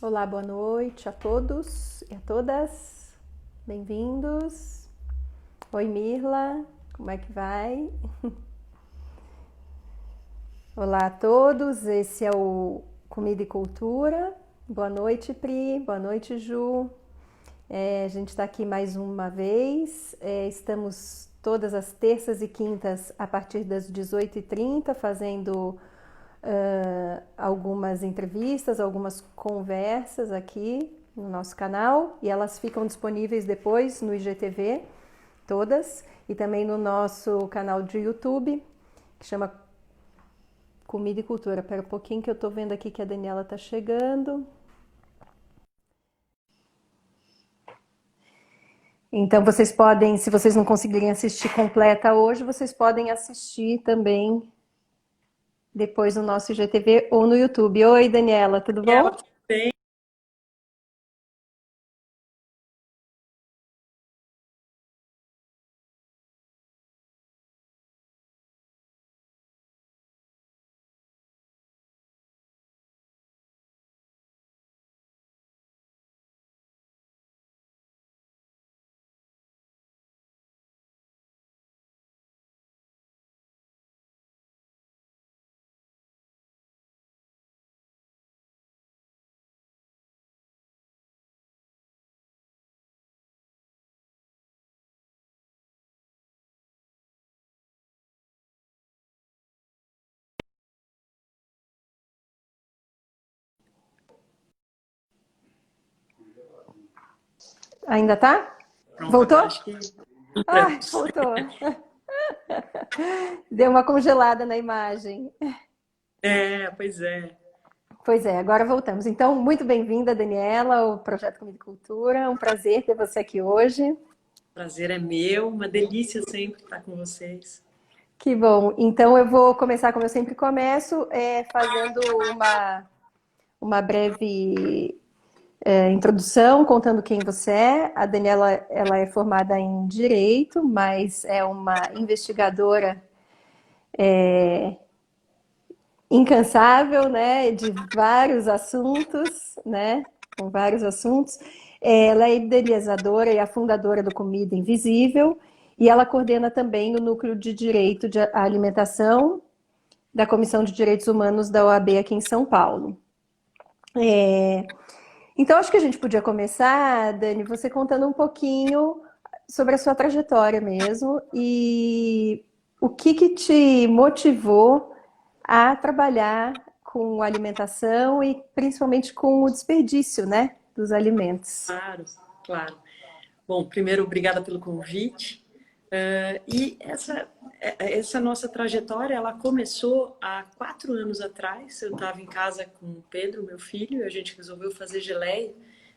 Olá, boa noite a todos e a todas. Bem-vindos. Oi, Mirla, como é que vai? Olá a todos, esse é o Comida e Cultura. Boa noite, Pri. Boa noite, Ju. A gente está aqui mais uma vez. Estamos todas as terças e quintas a partir das 18h30 fazendo algumas entrevistas, algumas conversas aqui no nosso canal e elas ficam disponíveis depois no IGTV, todas, e também no nosso canal de YouTube, que chama Comida e Cultura. Espera um pouquinho que eu tô vendo aqui que a Daniela tá chegando. Então vocês podem, se vocês não conseguirem assistir completa hoje, vocês podem assistir também depois no nosso IGTV ou no YouTube. Oi, Daniela, tudo Ela bom? tem. Ainda tá? Pronto, agora Voltou? acho que Ai, entramos. voltou. Deu uma congelada na imagem. Pois é. Pois é, agora voltamos. Então, muito bem-vinda, Daniela, ao Projeto Comida e Cultura. É um prazer ter você aqui hoje. Prazer é meu, uma delícia sempre estar com vocês. Que bom. Então, eu vou começar como eu sempre começo, fazendo uma breve introdução, contando quem você é. A Daniela, ela é formada em Direito, mas é uma investigadora incansável, né, de vários assuntos, né, com vários assuntos. Ela é idealizadora e a fundadora do Comida Invisível e ela coordena também o Núcleo de Direito à Alimentação da Comissão de Direitos Humanos da OAB aqui em São Paulo. Então, acho que a gente podia começar, Dani, você contando um pouquinho sobre a sua trajetória mesmo e o que te motivou a trabalhar com alimentação e principalmente com o desperdício, né, dos alimentos. Claro, claro. Bom, primeiro, obrigada pelo convite. Essa nossa trajetória, ela começou há 4 anos atrás. Eu estava em casa com o Pedro, meu filho, e a gente resolveu fazer geleia.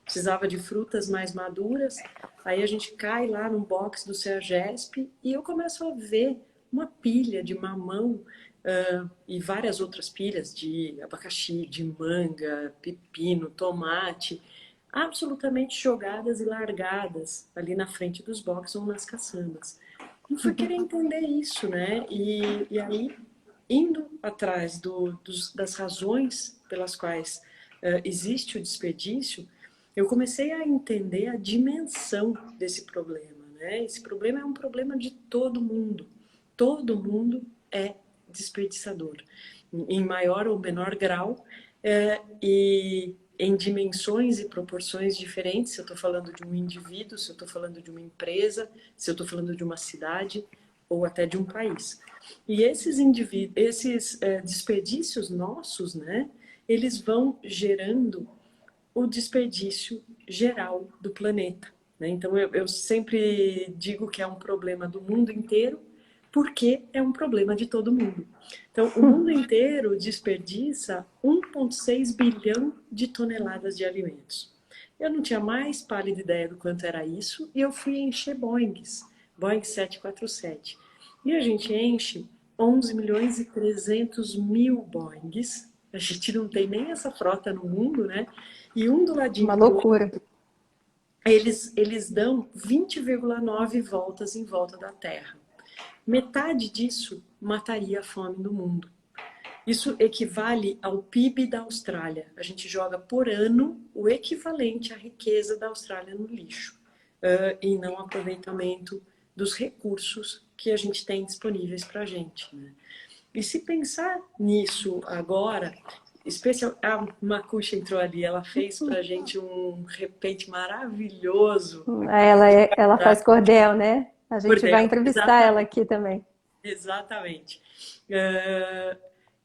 Precisava de frutas mais maduras. Aí a gente cai lá no box do Sergesp e eu começo a ver uma pilha de mamão e várias outras pilhas de abacaxi, de manga, pepino, tomate, absolutamente jogadas e largadas ali na frente dos boxes ou nas caçambas. E fui querer entender isso, né? E aí, indo atrás das razões pelas quais existe o desperdício, eu comecei a entender a dimensão desse problema, né? Esse problema é um problema de todo mundo. Todo mundo é desperdiçador, em maior ou menor grau, e em dimensões e proporções diferentes. Se eu estou falando de um indivíduo, se eu estou falando de uma empresa, se eu estou falando de uma cidade ou até de um país. E esses desperdícios nossos, né, eles vão gerando o desperdício geral do planeta, né? Então eu sempre digo que é um problema do mundo inteiro, porque é um problema de todo mundo. Então, o mundo inteiro desperdiça 1,6 bilhão de toneladas de alimentos. Eu não tinha mais pálida ideia do quanto era isso e eu fui encher Boeings, Boeing 747. E a gente enche 11 milhões e 300 mil Boeings. A gente não tem nem essa frota no mundo, né? E um do ladinho Uma do outro, loucura. eles dão 20,9 voltas em volta da Terra. Metade disso mataria a fome no mundo. Isso equivale ao PIB da Austrália. A gente joga por ano o equivalente à riqueza da Austrália no lixo, e não aproveitamento dos recursos que a gente tem disponíveis para a gente, né? E se pensar nisso agora, especial, a Makushi entrou ali, ela fez para a gente um repente maravilhoso, Ela tá? faz cordel, né? A gente vai Cordel, entrevistar ela exatamente, aqui também. exatamente. Uh,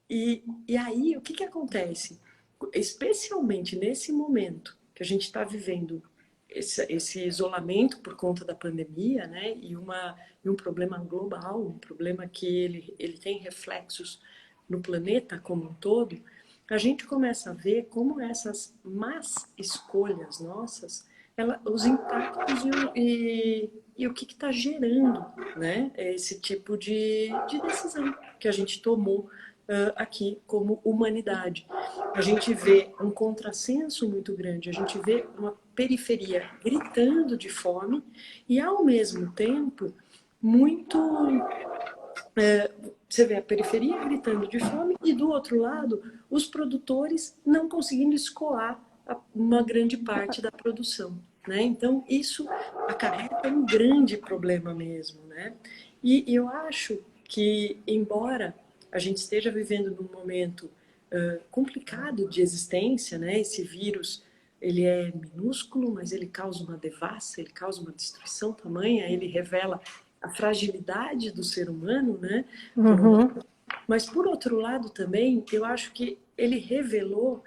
e aí, o que que acontece? Especialmente nesse momento que a gente está vivendo esse isolamento por conta da pandemia, né? E um problema global, um problema que ele tem reflexos no planeta como um todo, a gente começa a ver como essas más escolhas nossas, os impactos e o que está gerando, né? Esse tipo de decisão que a gente tomou aqui como humanidade. A gente vê um contrassenso muito grande, a gente vê uma periferia gritando de fome e, ao mesmo tempo, muito. Você vê a periferia gritando de fome e, do outro lado, os produtores não conseguindo escoar uma grande parte da produção. Né? Então, isso acarreta um grande problema mesmo. Né? E eu acho que, embora a gente esteja vivendo num momento complicado de existência, né? Esse vírus, ele é minúsculo, mas ele causa uma devassa, ele causa uma destruição tamanha, ele revela a fragilidade do ser humano, né? Por um Uhum. lado. Mas, por outro lado, também, eu acho que ele revelou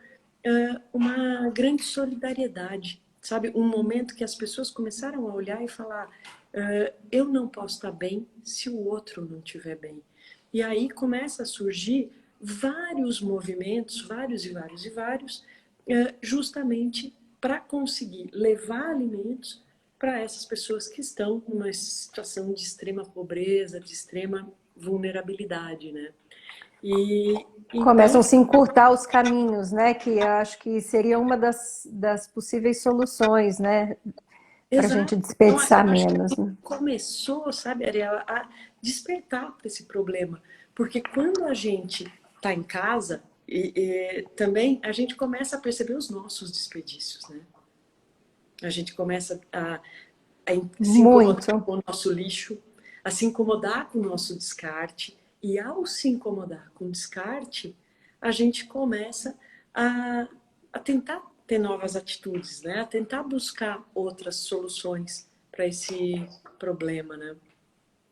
uma grande solidariedade, sabe? Um momento que as pessoas começaram a olhar e falar: eu não posso estar bem se o outro não estiver bem. E aí começa a surgir vários movimentos, vários e vários e vários, justamente para conseguir levar alimentos para essas pessoas que estão numa situação de extrema pobreza, de extrema vulnerabilidade, né? E Começam então, a se encurtar os caminhos, né? Que eu acho que seria uma das possíveis soluções, né? Para a gente exato. Então, desperdiçar eu acho que menos, né? começou, sabe, Ariela, a despertar para esse problema. Porque quando a gente está em casa, também a gente começa a perceber os nossos desperdícios, né? A gente começa a se incomodar Muito. com o nosso lixo, a se incomodar com o nosso descarte. E ao se incomodar com o descarte, a gente começa a, a tentar ter novas atitudes, né? A tentar buscar outras soluções para esse problema, né?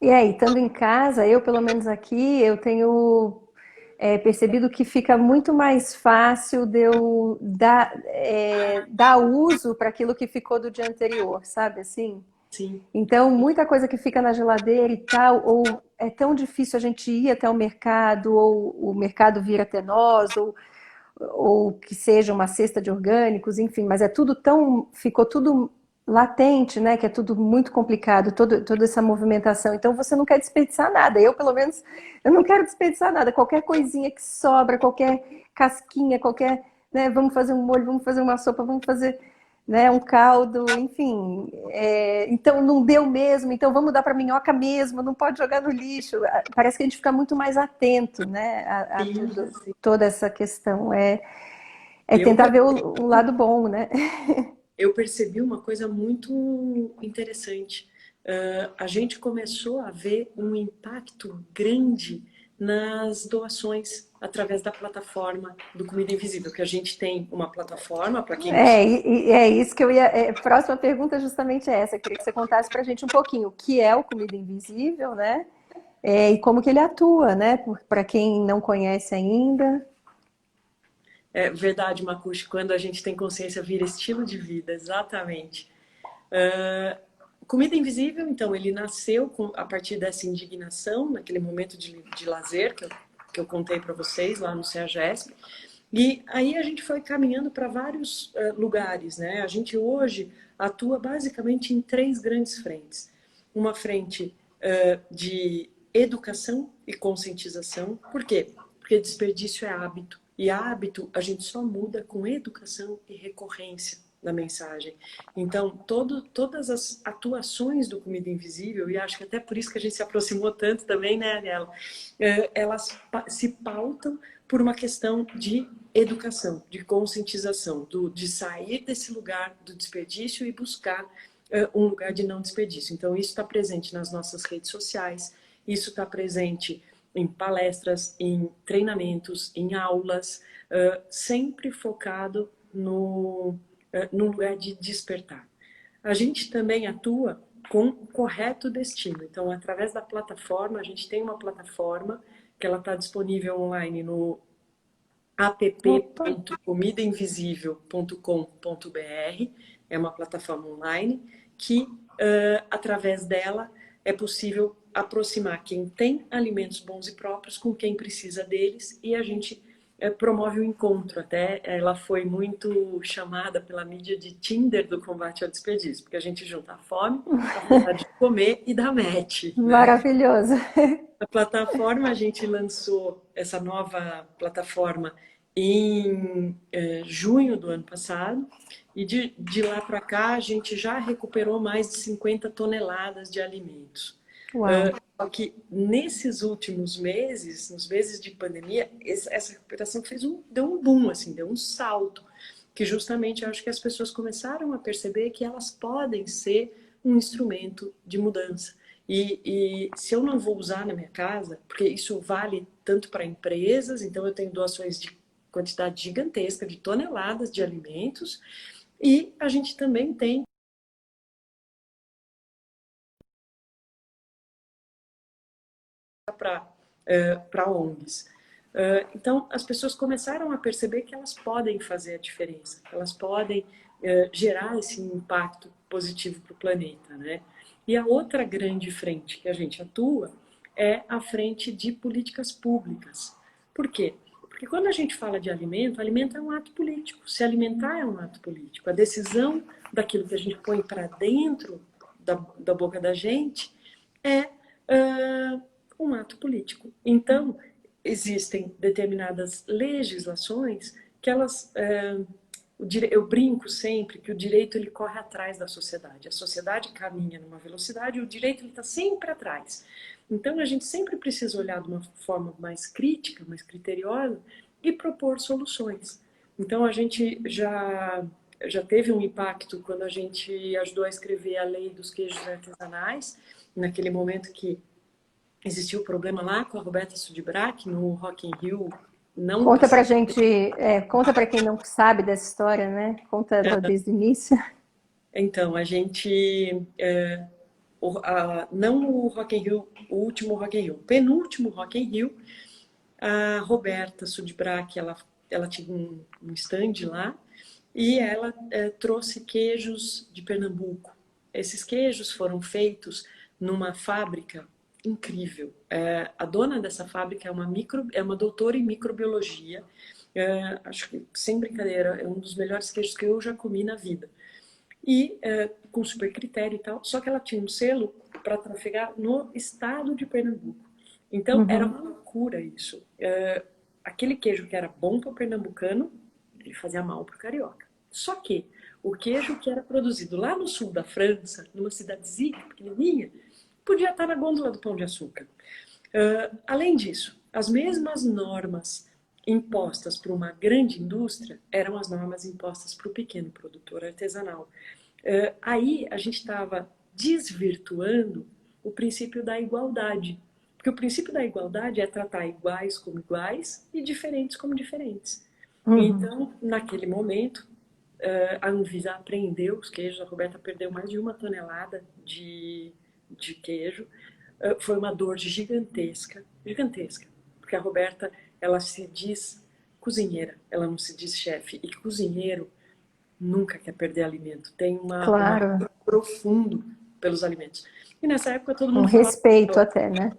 E aí, estando em casa, eu, pelo menos aqui, eu tenho percebido que fica muito mais fácil de eu dar uso para aquilo que ficou do dia anterior, sabe assim? Sim, Então, muita coisa que fica na geladeira e tal, ou é tão difícil a gente ir até o mercado, ou o mercado vir até nós, ou que seja uma cesta de orgânicos, enfim, mas é tudo tão, ficou tudo latente, né? Que é tudo muito complicado, toda essa movimentação. Então você não quer desperdiçar nada. Eu, pelo menos, eu não quero desperdiçar nada. Qualquer coisinha que sobra, qualquer casquinha, qualquer, né? Vamos fazer um molho, vamos fazer uma sopa, vamos fazer, né? Um caldo, enfim. Então não deu mesmo. Então vamos dar para minhoca mesmo. Não pode jogar no lixo. Parece que a gente fica muito mais atento, né? A sim, tudo, sim. toda essa questão. É Eu, tentar ver o lado bom, né? eu percebi uma coisa muito interessante. A gente começou a ver um impacto grande nas doações através da plataforma do Comida Invisível, que a gente tem uma plataforma para quem não sabe. É isso que eu ia. Próxima pergunta é justamente essa. Eu queria que você contasse pra gente um pouquinho o que é o Comida Invisível, né? E como que ele atua, né? Para quem não conhece ainda. É verdade, Makushi, quando a gente tem consciência, vira estilo de vida, exatamente. Comida Invisível, então, ele nasceu a partir dessa indignação, naquele momento de lazer que eu contei para vocês lá no CEAGESP. E aí a gente foi caminhando para vários lugares, né? A gente hoje atua basicamente em três grandes frentes. Uma frente de educação e conscientização. Por quê? Porque desperdício é hábito. E hábito a gente só muda com educação e recorrência. da mensagem. Então, todas as atuações do Comida Invisível, e acho que até por isso que a gente se aproximou tanto também, né, Daniela, elas se pautam por uma questão de educação, de conscientização, de sair desse lugar do desperdício e buscar um lugar de não desperdício. Então, isso está presente nas nossas redes sociais, isso está presente em palestras, em treinamentos, em aulas, sempre focado no lugar de despertar. A gente também atua com correto destino. Então, através da plataforma, a gente tem uma plataforma que ela está disponível online no app.comidainvisível.com.br. É uma plataforma online que, através dela, é possível aproximar quem tem alimentos bons e próprios com quem precisa deles, e a gente promove o encontro. Até ela foi muito chamada pela mídia de Tinder do combate ao desperdício, porque a gente junta a fome, a vontade de comer e dá match, né? Maravilhoso. A plataforma, a gente lançou essa nova plataforma em junho do ano passado, e de lá para cá a gente já recuperou mais de 50 toneladas de alimentos. Só que nesses últimos meses, nos meses de pandemia, essa recuperação deu um boom, assim, deu um salto, que justamente eu acho que as pessoas começaram a perceber que elas podem ser um instrumento de mudança. E se eu não vou usar na minha casa, porque isso vale tanto para empresas, então eu tenho doações de quantidade gigantesca de toneladas de alimentos, e a gente também tem para ONGs. Então, as pessoas começaram a perceber que elas podem fazer a diferença, elas podem gerar esse impacto positivo para o planeta, né? E a outra grande frente que a gente atua é a frente de políticas públicas. Por quê? Porque quando a gente fala de alimento, alimento é um ato político. Se alimentar é um ato político. A decisão daquilo que a gente põe para dentro da boca da gente é um ato político. Então, existem determinadas legislações que elas... eu brinco sempre que o direito ele corre atrás da sociedade. A sociedade caminha numa velocidade e o direito está sempre atrás. Então, a gente sempre precisa olhar de uma forma mais crítica, mais criteriosa e propor soluções. Então, a gente já teve um impacto quando a gente ajudou a escrever a lei dos queijos artesanais, naquele momento que existiu o problema lá com a Roberta Sudbrack no Rock in Rio. Não Conta pra gente, conta pra quem não sabe dessa história, né? Conta desde o início. Então, a gente... não o Rock in Rio, o último Rock in Rio, o penúltimo Rock in Rio, a Roberta Sudbrack, ela tinha um stand lá, e ela trouxe queijos de Pernambuco. Esses queijos foram feitos numa fábrica incrível. A dona dessa fábrica é uma doutora em microbiologia. Acho que, sem brincadeira, é um dos melhores queijos que eu já comi na vida. E com super critério e tal, só que ela tinha um selo para trafegar no estado de Pernambuco. Então, era uma loucura isso. Aquele queijo que era bom para o pernambucano, ele fazia mal para o carioca. Só que o queijo que era produzido lá no sul da França, numa cidadezinha pequenininha, podia estar na gôndola do Pão de Açúcar. Além disso, as mesmas normas impostas por uma grande indústria eram as normas impostas para o pequeno produtor artesanal. Aí a gente estava desvirtuando o princípio da igualdade. Porque o princípio da igualdade é tratar iguais como iguais e diferentes como diferentes. Então, naquele momento, a Anvisa apreendeu os queijos, a Roberta perdeu mais de 1 tonelada de queijo. Foi uma dor gigantesca, gigantesca. Porque a Roberta, ela se diz cozinheira, ela não se diz chefe. E cozinheiro nunca quer perder alimento. Tem um amor profundo pelos alimentos. E nessa época todo mundo respeito até, né?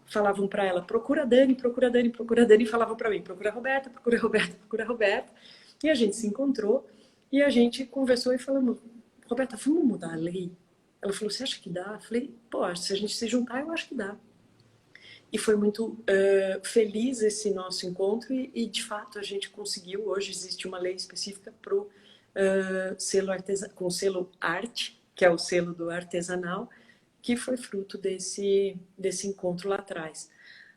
Falavam para ela, procura a Dani, procura a Dani, procura a Dani, e falavam para mim, procura a Roberta, procura a Roberta, procura a Roberta. E a gente se encontrou e a gente conversou e falamos, Roberta, vamos mudar a lei? Ela falou, você acha que dá? Eu falei, pô, se a gente se juntar, eu acho que dá. E foi muito feliz esse nosso encontro e, de fato, a gente conseguiu. Hoje existe uma lei específica para o com selo Arte, que é o selo do artesanal, que foi fruto desse encontro lá atrás.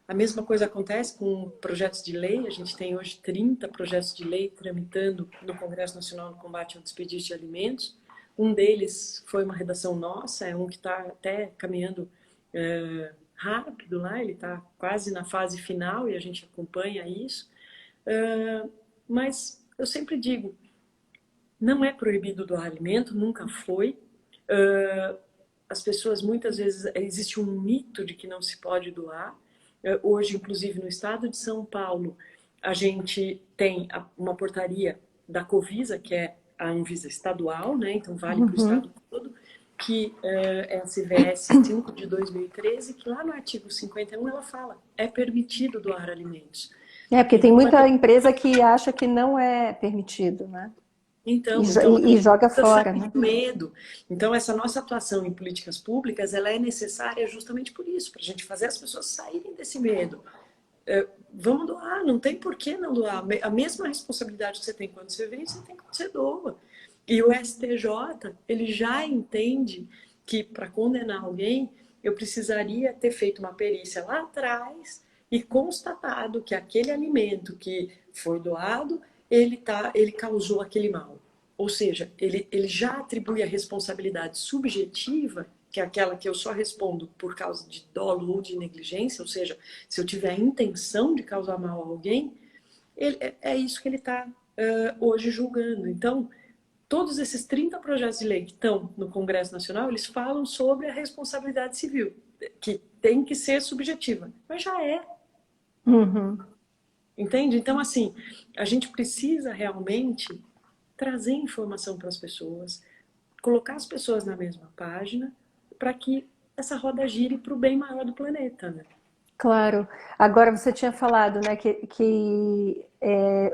A mesma coisa acontece com projetos de lei. A gente tem hoje 30 projetos de lei tramitando no Congresso Nacional no Combate ao Desperdício de Alimentos. Um deles foi uma redação nossa, é um que está até caminhando rápido lá, ele está quase na fase final e a gente acompanha isso. Mas eu sempre digo, não é proibido doar alimento, nunca foi. As pessoas, muitas vezes, existe um mito de que não se pode doar. Hoje, inclusive, no estado de São Paulo, a gente tem uma portaria da Covisa, que é a Anvisa estadual, né? Então vale para o estado todo, que é a CVS 5 de 2013, que lá no artigo 51 ela fala, é permitido doar alimentos. Porque tem muita empresa que acha que não é permitido, né? Então, E joga fora, né? Medo. Então, essa nossa atuação em políticas públicas, ela é necessária justamente por isso, para a gente fazer as pessoas saírem desse medo. Vamos doar, não tem por que não doar. A mesma responsabilidade que você tem quando você vende, você tem quando você doa. E o STJ, ele já entende que para condenar alguém, eu precisaria ter feito uma perícia lá atrás e constatado que aquele alimento que foi doado, ele causou aquele mal. Ou seja, ele já atribui a responsabilidade subjetiva, que é aquela que eu só respondo por causa de dolo ou de negligência, ou seja, se eu tiver a intenção de causar mal a alguém, é isso que ele está hoje julgando. Então, todos esses 30 projetos de lei que estão no Congresso Nacional, eles falam sobre a responsabilidade civil, que tem que ser subjetiva, mas já é. Entende? Então, assim, a gente precisa realmente trazer informação para as pessoas, colocar as pessoas na mesma página, para que essa roda gire para o bem maior do planeta, né? Claro. Agora, você tinha falado, né,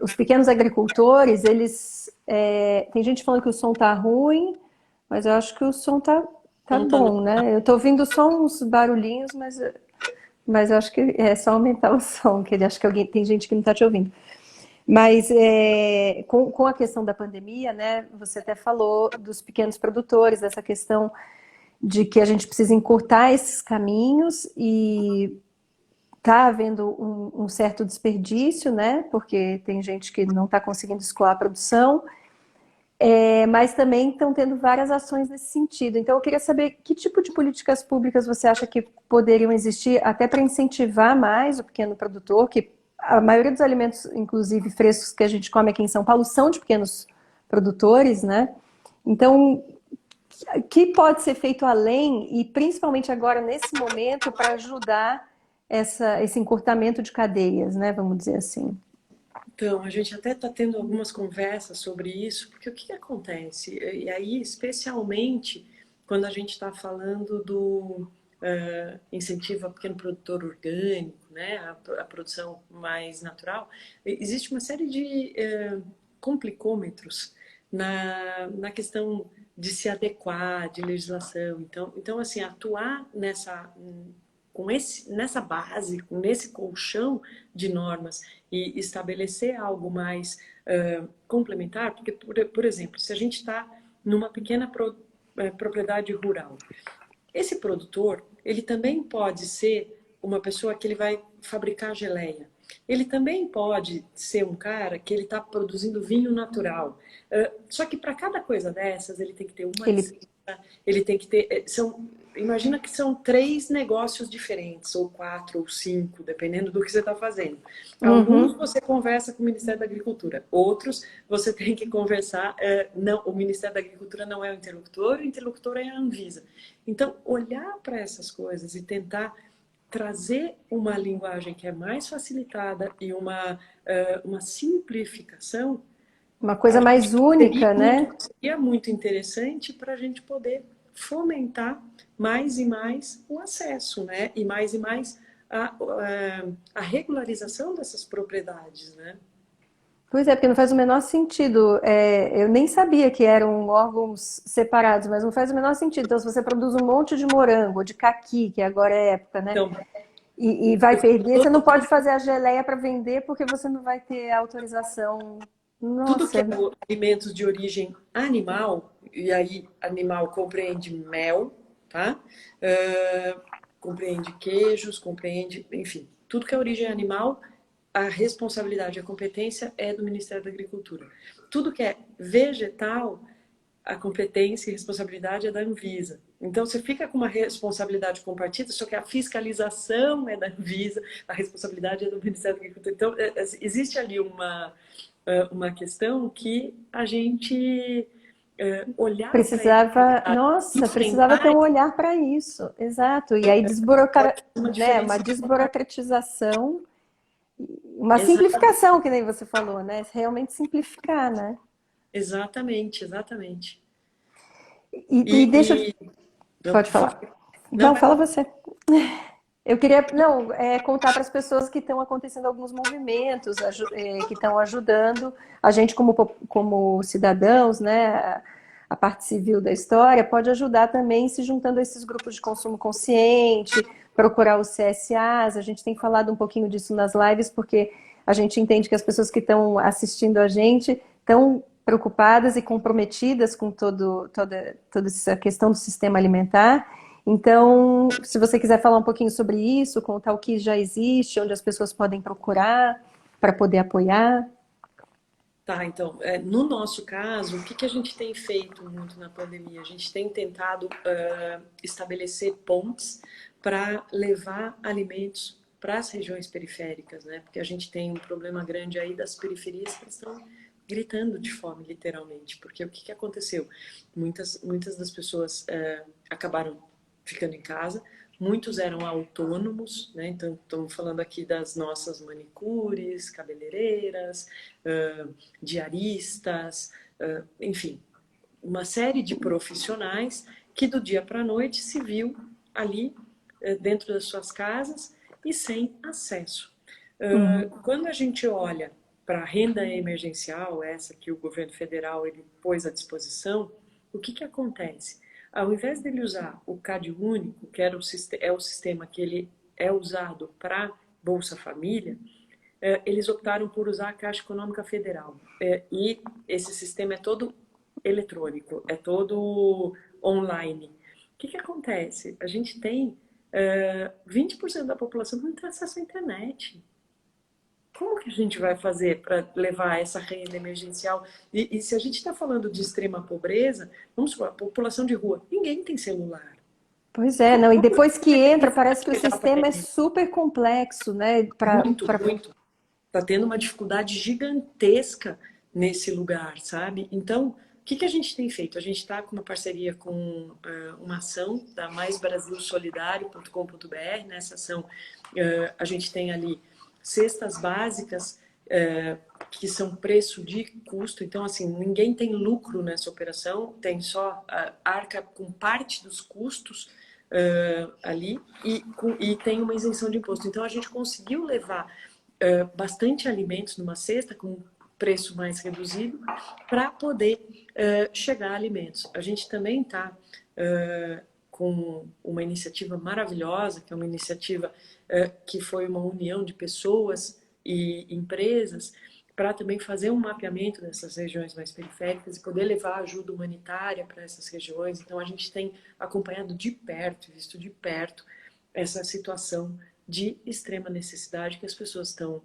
os pequenos agricultores, eles... tem gente falando que o som tá ruim, mas eu acho que o som tá bom, né? Eu tô ouvindo só uns barulhinhos, mas eu acho que é só aumentar o som, que ele acho que tem gente que não tá te ouvindo. Mas com a questão da pandemia, né, você até falou dos pequenos produtores, dessa questão de que a gente precisa encurtar esses caminhos e está havendo um certo desperdício, né? Porque tem gente que não está conseguindo escoar a produção, mas também estão tendo várias ações nesse sentido. Então, eu queria saber que tipo de políticas públicas você acha que poderiam existir até para incentivar mais o pequeno produtor, que a maioria dos alimentos, inclusive frescos, que a gente come aqui em São Paulo, são de pequenos produtores, né? Então, o que pode ser feito além, e principalmente agora, nesse momento, para ajudar esse encurtamento de cadeias, né? Vamos dizer assim. Então, a gente até está tendo algumas conversas sobre isso, porque o que acontece? E aí, especialmente, quando a gente está falando do incentivo ao pequeno produtor orgânico, né? A produção mais natural, existe uma série de complicômetros na questão de se adequar, de legislação. Então assim, atuar nessa base, nesse colchão de normas e estabelecer algo mais complementar, porque, por exemplo, se a gente está numa pequena propriedade rural, esse produtor, ele também pode ser uma pessoa que ele vai fabricar geleia. Ele também pode ser um cara que ele está produzindo vinho natural. Só que para cada coisa dessas, ele tem que ter uma licença, ele tem que ter... imagina que são 3 negócios diferentes, ou 4, ou 5, dependendo do que você está fazendo. Alguns você conversa com o Ministério da Agricultura, outros você tem que conversar... não, o Ministério da Agricultura não é o interlocutor é a Anvisa. Então, olhar para essas coisas e tentar trazer uma linguagem que é mais facilitada e uma simplificação. Uma coisa mais única, né? Seria muito interessante para a gente poder fomentar mais e mais o acesso, né? E mais a regularização dessas propriedades, né? Pois é, porque não faz o menor sentido. Eu nem sabia que eram órgãos separados, mas não faz o menor sentido. Então, se você produz um monte de morango, de caqui, que agora é época, né? Então, e vai perder, você não pode fazer a geleia para vender porque você não vai ter autorização Tudo que é Nossa, alimentos de origem animal, e aí animal compreende mel, tá? Compreende queijos, compreende, enfim, tudo que é origem animal, a responsabilidade, a competência é do Ministério da Agricultura. Tudo que é vegetal, a competência e responsabilidade é da Anvisa. Então, você fica com uma responsabilidade compartida, só que a fiscalização é da Anvisa, a responsabilidade é do Ministério da Agricultura. Então, existe ali uma questão que a gente olhar para isso, precisava, nossa, precisava ter enfrentar um olhar para isso, exato. E aí pode ser uma né, uma diferença. desburocratização, uma Exatamente, simplificação, que nem você falou, né? Realmente simplificar, né? exatamente, exatamente. E deixa, Não, pode por favor. falar. Não, Não, vai fala lá. você. Eu queria, não, contar para as pessoas que estão acontecendo alguns movimentos que estão ajudando a gente como cidadãos, né, a parte civil da história, pode ajudar também se juntando a esses grupos de consumo consciente, procurar os CSAs. A gente tem falado um pouquinho disso nas lives, porque a gente entende que as pessoas que estão assistindo a gente estão preocupadas e comprometidas com toda essa questão do sistema alimentar. Então, se você quiser falar um pouquinho sobre isso, contar o que já existe, onde as pessoas podem procurar para poder apoiar. Tá, então, no nosso caso, o que que a gente tem feito muito na pandemia? A gente tem tentado estabelecer pontes para levar alimentos para as regiões periféricas, né? Porque a gente tem um problema grande aí das periferias que estão gritando de fome, literalmente. Porque o que que aconteceu? Muitas das pessoas acabaram ficando em casa, muitos eram autônomos, né? Então, estamos falando aqui das nossas manicures, cabeleireiras, diaristas, enfim, uma série de profissionais que do dia para a noite se viu ali dentro das suas casas e sem acesso. Uhum. Quando a gente olha para a renda emergencial, essa que o governo federal ele pôs à disposição, o que que acontece? Ao invés dele usar o CAD único, que é o sistema que ele é usado para Bolsa Família, eles optaram por usar a Caixa Econômica Federal. E esse sistema é todo eletrônico, é todo online. O que que acontece? A gente tem 20% da população que não tem acesso à internet. Como que a gente vai fazer para levar essa renda emergencial? E se a gente está falando de extrema pobreza, vamos supor, a população de rua, ninguém tem celular. Pois é, Como, não, e como depois que ele entra, vai parece que o chegar para sistema é ele? super complexo, né? Muito, muito. Está tendo uma dificuldade gigantesca nesse lugar, sabe? Então, o que que a gente tem feito? A gente está com uma parceria com uma ação da maisbrasilsolidario.com.br. Nessa ação, a gente tem ali cestas básicas que são preço de custo. Então, assim, ninguém tem lucro nessa operação, tem só arca com parte dos custos ali e tem uma isenção de imposto. Então, a gente conseguiu levar bastante alimentos numa cesta com preço mais reduzido para poder chegar a alimentos. A gente também está com uma iniciativa maravilhosa, que é uma iniciativa que foi uma união de pessoas e empresas para também fazer um mapeamento dessas regiões mais periféricas e poder levar ajuda humanitária para essas regiões. Então, a gente tem acompanhado de perto, visto de perto, essa situação de extrema necessidade que as pessoas estão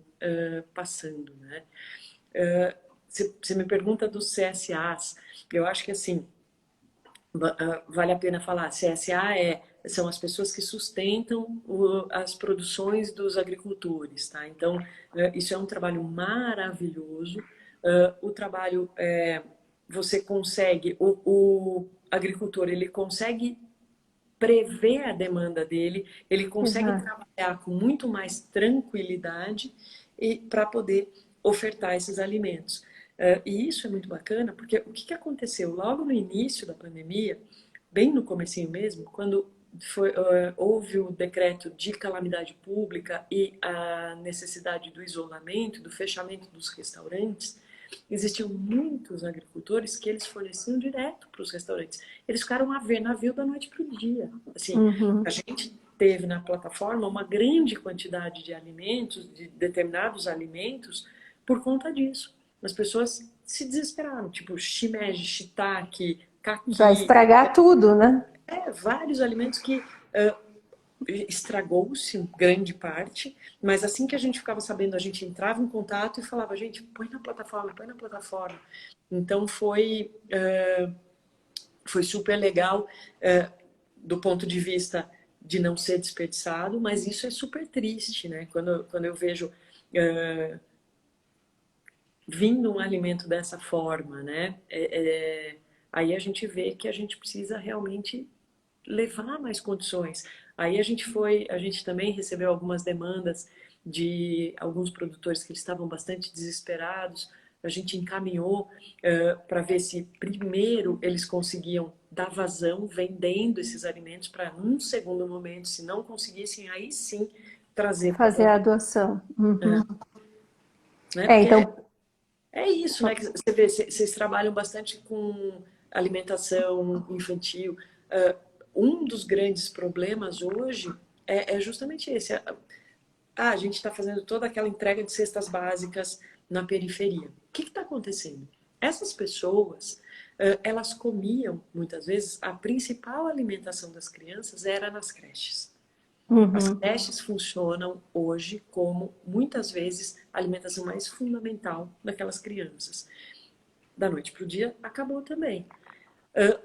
passando, né? Você me pergunta dos CSAs, eu acho que assim, vale a pena falar, são as pessoas que sustentam as produções dos agricultores, tá? Então, isso é um trabalho maravilhoso, o trabalho, você consegue, o agricultor, ele consegue prever a demanda dele, ele consegue Exato. trabalhar com muito mais tranquilidade e para poder ofertar esses alimentos. E isso é muito bacana, porque o que que aconteceu? Logo no início da pandemia, bem no comecinho mesmo, quando houve o decreto de calamidade pública e a necessidade do isolamento, do fechamento dos restaurantes, existiam muitos agricultores que eles forneciam direto para os restaurantes. Eles ficaram a ver navio da noite para o dia. Assim, a Uhum. gente teve na plataforma uma grande quantidade de alimentos, de determinados alimentos, por conta disso. as pessoas se desesperaram, tipo shimeji, shiitake, Vai kaki, estragar tudo, né? vários alimentos que estragou-se grande parte, mas assim que a gente ficava sabendo, a gente entrava em contato e falava, gente, põe na plataforma, põe na plataforma. Então foi super legal do ponto de vista de não ser desperdiçado, mas isso é super triste, né? Quando eu vejo vindo um alimento dessa forma, né? Aí a gente vê que a gente precisa realmente levar mais condições. Aí a gente também recebeu algumas demandas de alguns produtores que estavam bastante desesperados. A gente encaminhou para ver se primeiro eles conseguiam dar vazão vendendo esses alimentos para num segundo momento, se não conseguissem, aí sim trazer para a Fazer a plataforma. doação. Uhum. Né? É, Porque então, é isso, né? Que você vê, vocês trabalham bastante com alimentação infantil. Um dos grandes problemas hoje é justamente esse. A gente está fazendo toda aquela entrega de cestas básicas na periferia. O que está acontecendo? Essas pessoas, elas comiam, muitas vezes, a principal alimentação das crianças era nas creches. As uhum. creches funcionam hoje como, muitas vezes, a alimentação mais fundamental daquelas crianças. Da noite para o dia, acabou também.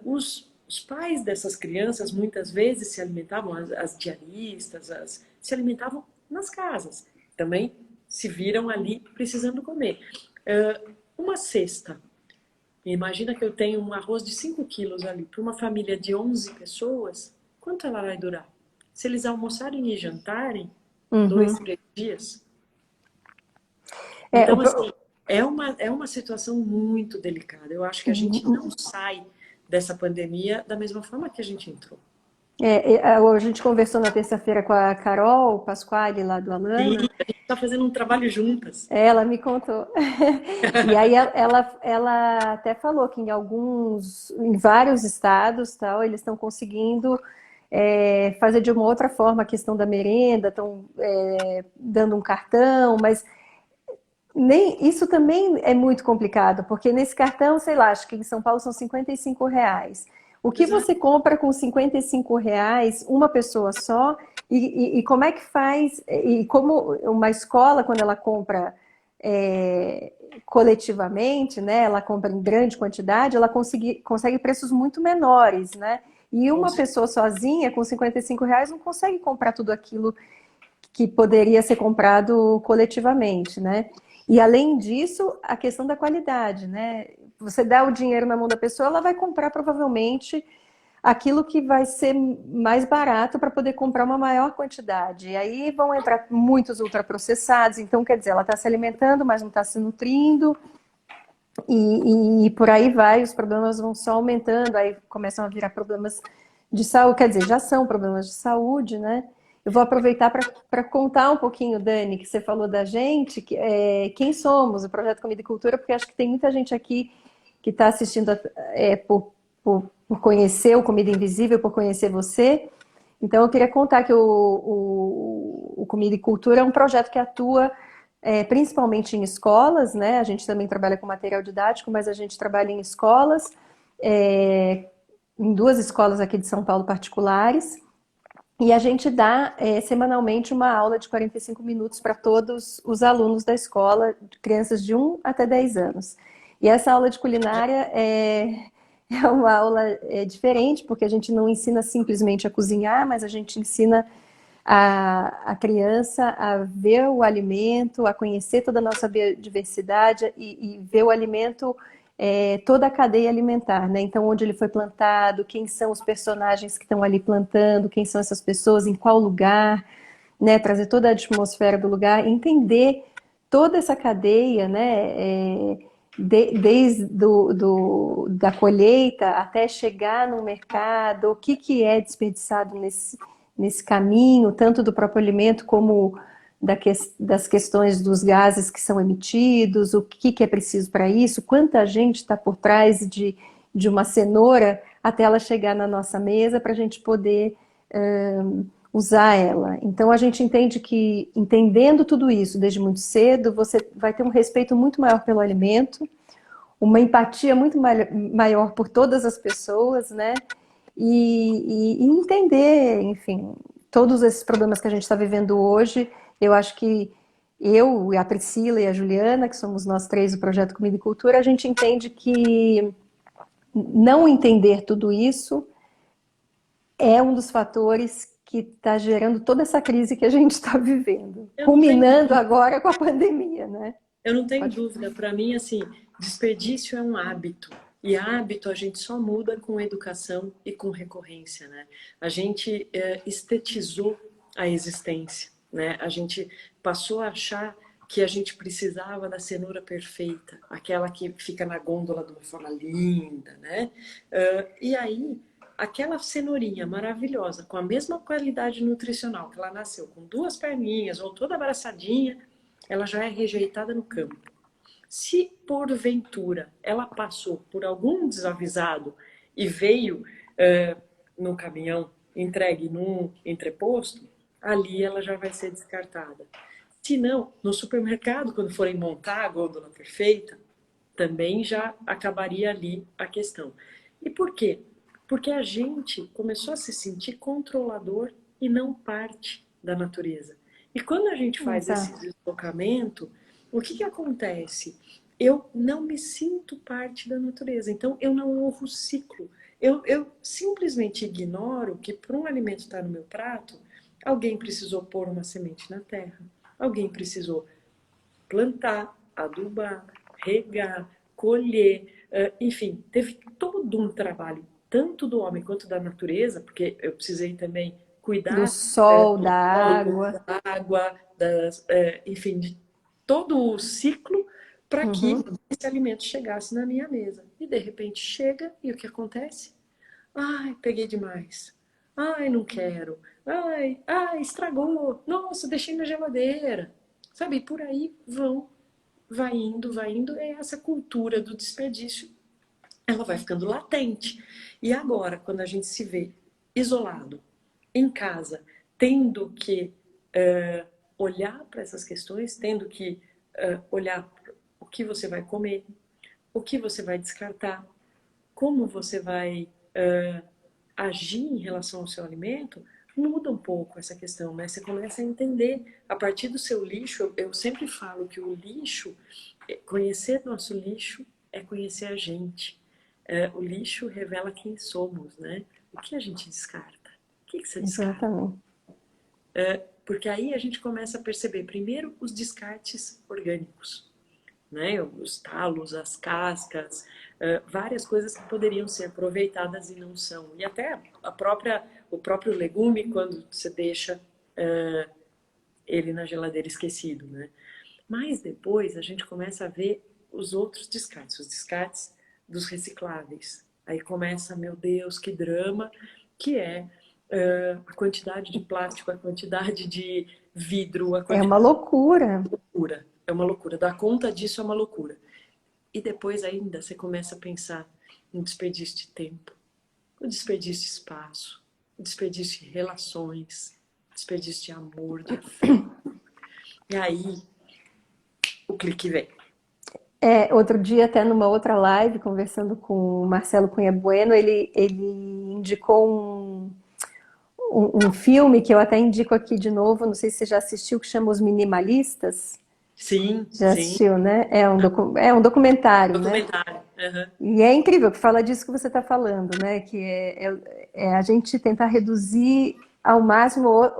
Os pais dessas crianças, muitas vezes, se alimentavam, as diaristas, se alimentavam nas casas. Também se viram ali precisando comer. Uma cesta. Imagina que eu tenho um arroz de 5 quilos ali para uma família de 11 pessoas. Quanto ela vai durar? Se eles almoçarem e jantarem, dois, Uhum. 3 dias. É, Então, assim, é uma situação muito delicada. Eu acho que a gente não sai dessa pandemia da mesma forma que a gente entrou. a gente conversou na terça-feira com a Carol Pasquale, lá do E Alana. a gente está fazendo um trabalho juntas. Ela me contou. E aí ela até falou que em vários estados, tal, eles estão conseguindo fazer de uma outra forma a questão da merenda, estão dando um cartão, mas nem isso também é muito complicado, porque nesse cartão, sei lá, acho que em São Paulo são R$ 55. O que Exato. você compra com R$ 55, uma pessoa só, e como é que faz? E como uma escola, quando ela compra coletivamente, né, ela compra em grande quantidade, ela consegue preços muito menores, né? E uma pessoa sozinha, com R$ 55, não consegue comprar tudo aquilo que poderia ser comprado coletivamente, né? E além disso, a questão da qualidade, né? Você dá o dinheiro na mão da pessoa, ela vai comprar provavelmente aquilo que vai ser mais barato para poder comprar uma maior quantidade. E aí vão entrar muitos ultraprocessados, então quer dizer, ela está se alimentando, mas não está se nutrindo, e por aí vai, os problemas vão só aumentando, aí começam a virar problemas de saúde, quer dizer, já são problemas de saúde, né? Eu vou aproveitar para contar um pouquinho, Dani, que você falou da gente, quem somos, o Projeto Comida e Cultura, porque acho que tem muita gente aqui que está assistindo por conhecer o Comida Invisível, por conhecer você. Então, eu queria contar que o Comida e Cultura é um projeto que atua principalmente em escolas, né? A gente também trabalha com material didático, mas a gente trabalha em escolas, em 2 escolas aqui de São Paulo particulares, e a gente dá semanalmente uma aula de 45 minutos para todos os alunos da escola, crianças de 1 até 10 anos. E essa aula de culinária é uma aula diferente, porque a gente não ensina simplesmente a cozinhar, mas a gente ensina a criança a ver o alimento, a conhecer toda a nossa biodiversidade e ver o alimento, toda a cadeia alimentar, né? Então, onde ele foi plantado, quem são os personagens que estão ali plantando, quem são essas pessoas, em qual lugar, né? Trazer toda a atmosfera do lugar, entender toda essa cadeia, né? Desde da colheita até chegar no mercado, o que é desperdiçado nesse caminho, tanto do próprio alimento como das questões dos gases que são emitidos, o que é preciso para isso, quanta gente está por trás de uma cenoura até ela chegar na nossa mesa para a gente poder usar ela. Então a gente entende que, entendendo tudo isso desde muito cedo, você vai ter um respeito muito maior pelo alimento, uma empatia muito maior por todas as pessoas, né? E entender, enfim, todos esses problemas que a gente está vivendo hoje. Eu acho que eu, a Priscila e a Juliana, que somos nós três do Projeto Comida e Cultura, a gente entende que não entender tudo isso é um dos fatores que está gerando toda essa crise que a gente está vivendo, Eu não tenho culminando agora com a pandemia, né? Eu não tenho Pode... dúvida, para mim, assim, desperdício é um hábito. E hábito a gente só muda com educação e com recorrência, né? A gente estetizou a existência, né? A gente passou a achar que a gente precisava da cenoura perfeita, aquela que fica na gôndola de uma forma linda, né? E aí, aquela cenourinha maravilhosa, com a mesma qualidade nutricional, que ela nasceu com duas perninhas ou toda abraçadinha, ela já é rejeitada no campo. Se porventura ela passou por algum desavisado e veio no caminhão entregue num entreposto, ali ela já vai ser descartada. Se não, no supermercado, quando forem montar a gôndola perfeita, também já acabaria ali a questão. E por quê? Porque a gente começou a se sentir controlador e não parte da natureza. E quando a gente faz esse deslocamento, o que acontece? Eu não me sinto parte da natureza, então eu não honro o ciclo. Eu simplesmente ignoro que para um alimento estar no meu prato, alguém precisou pôr uma semente na terra, alguém precisou plantar, adubar, regar, colher, enfim, teve todo um trabalho, tanto do homem quanto da natureza, porque eu precisei também Do cuidar sol, do da solo, água. da água, enfim, de todo o ciclo para que Uhum. esse alimento chegasse na minha mesa. E de repente chega e o que acontece? Ai, peguei demais. Ai, não quero. Ai, estragou. Nossa, deixei na geladeira. Sabe, por aí vai indo, vai indo. É essa cultura do desperdício, ela vai ficando latente. E agora, quando a gente se vê isolado, em casa, tendo que olhar para essas questões, tendo que olhar o que você vai comer, o que você vai descartar, como você vai agir em relação ao seu alimento, muda um pouco essa questão, né? Você começa a entender a partir do seu lixo. Eu sempre falo que o lixo, conhecer nosso lixo é conhecer a gente. O lixo revela quem somos, né? O que a gente descarta? O que você descarta? Exatamente. Porque aí a gente começa a perceber, primeiro, os descartes orgânicos, né? Os talos, as cascas, várias coisas que poderiam ser aproveitadas e não são. E até o próprio legume, quando você deixa ele na geladeira esquecido, né? Mas depois a gente começa a ver os outros descartes, os descartes dos recicláveis. Aí começa, meu Deus, que drama, que é a quantidade de plástico, a quantidade de vidro, a É uma quantidade loucura. de loucura. É uma loucura. Dar conta disso é uma loucura. E depois ainda você começa a pensar no desperdício de tempo, o desperdício de espaço, o desperdício de relações, o desperdício de amor, de afeto. E aí o clique vem. Outro dia, até numa outra live, conversando com o Marcelo Cunha Bueno, ele indicou um filme que eu até indico aqui de novo, não sei se você já assistiu, que chama Os Minimalistas. Sim, Já sim. assistiu, né? É um documentário, né? Documentário. Uhum. E é incrível que fala disso que você está falando, né? Que é a gente tentar reduzir ao máximo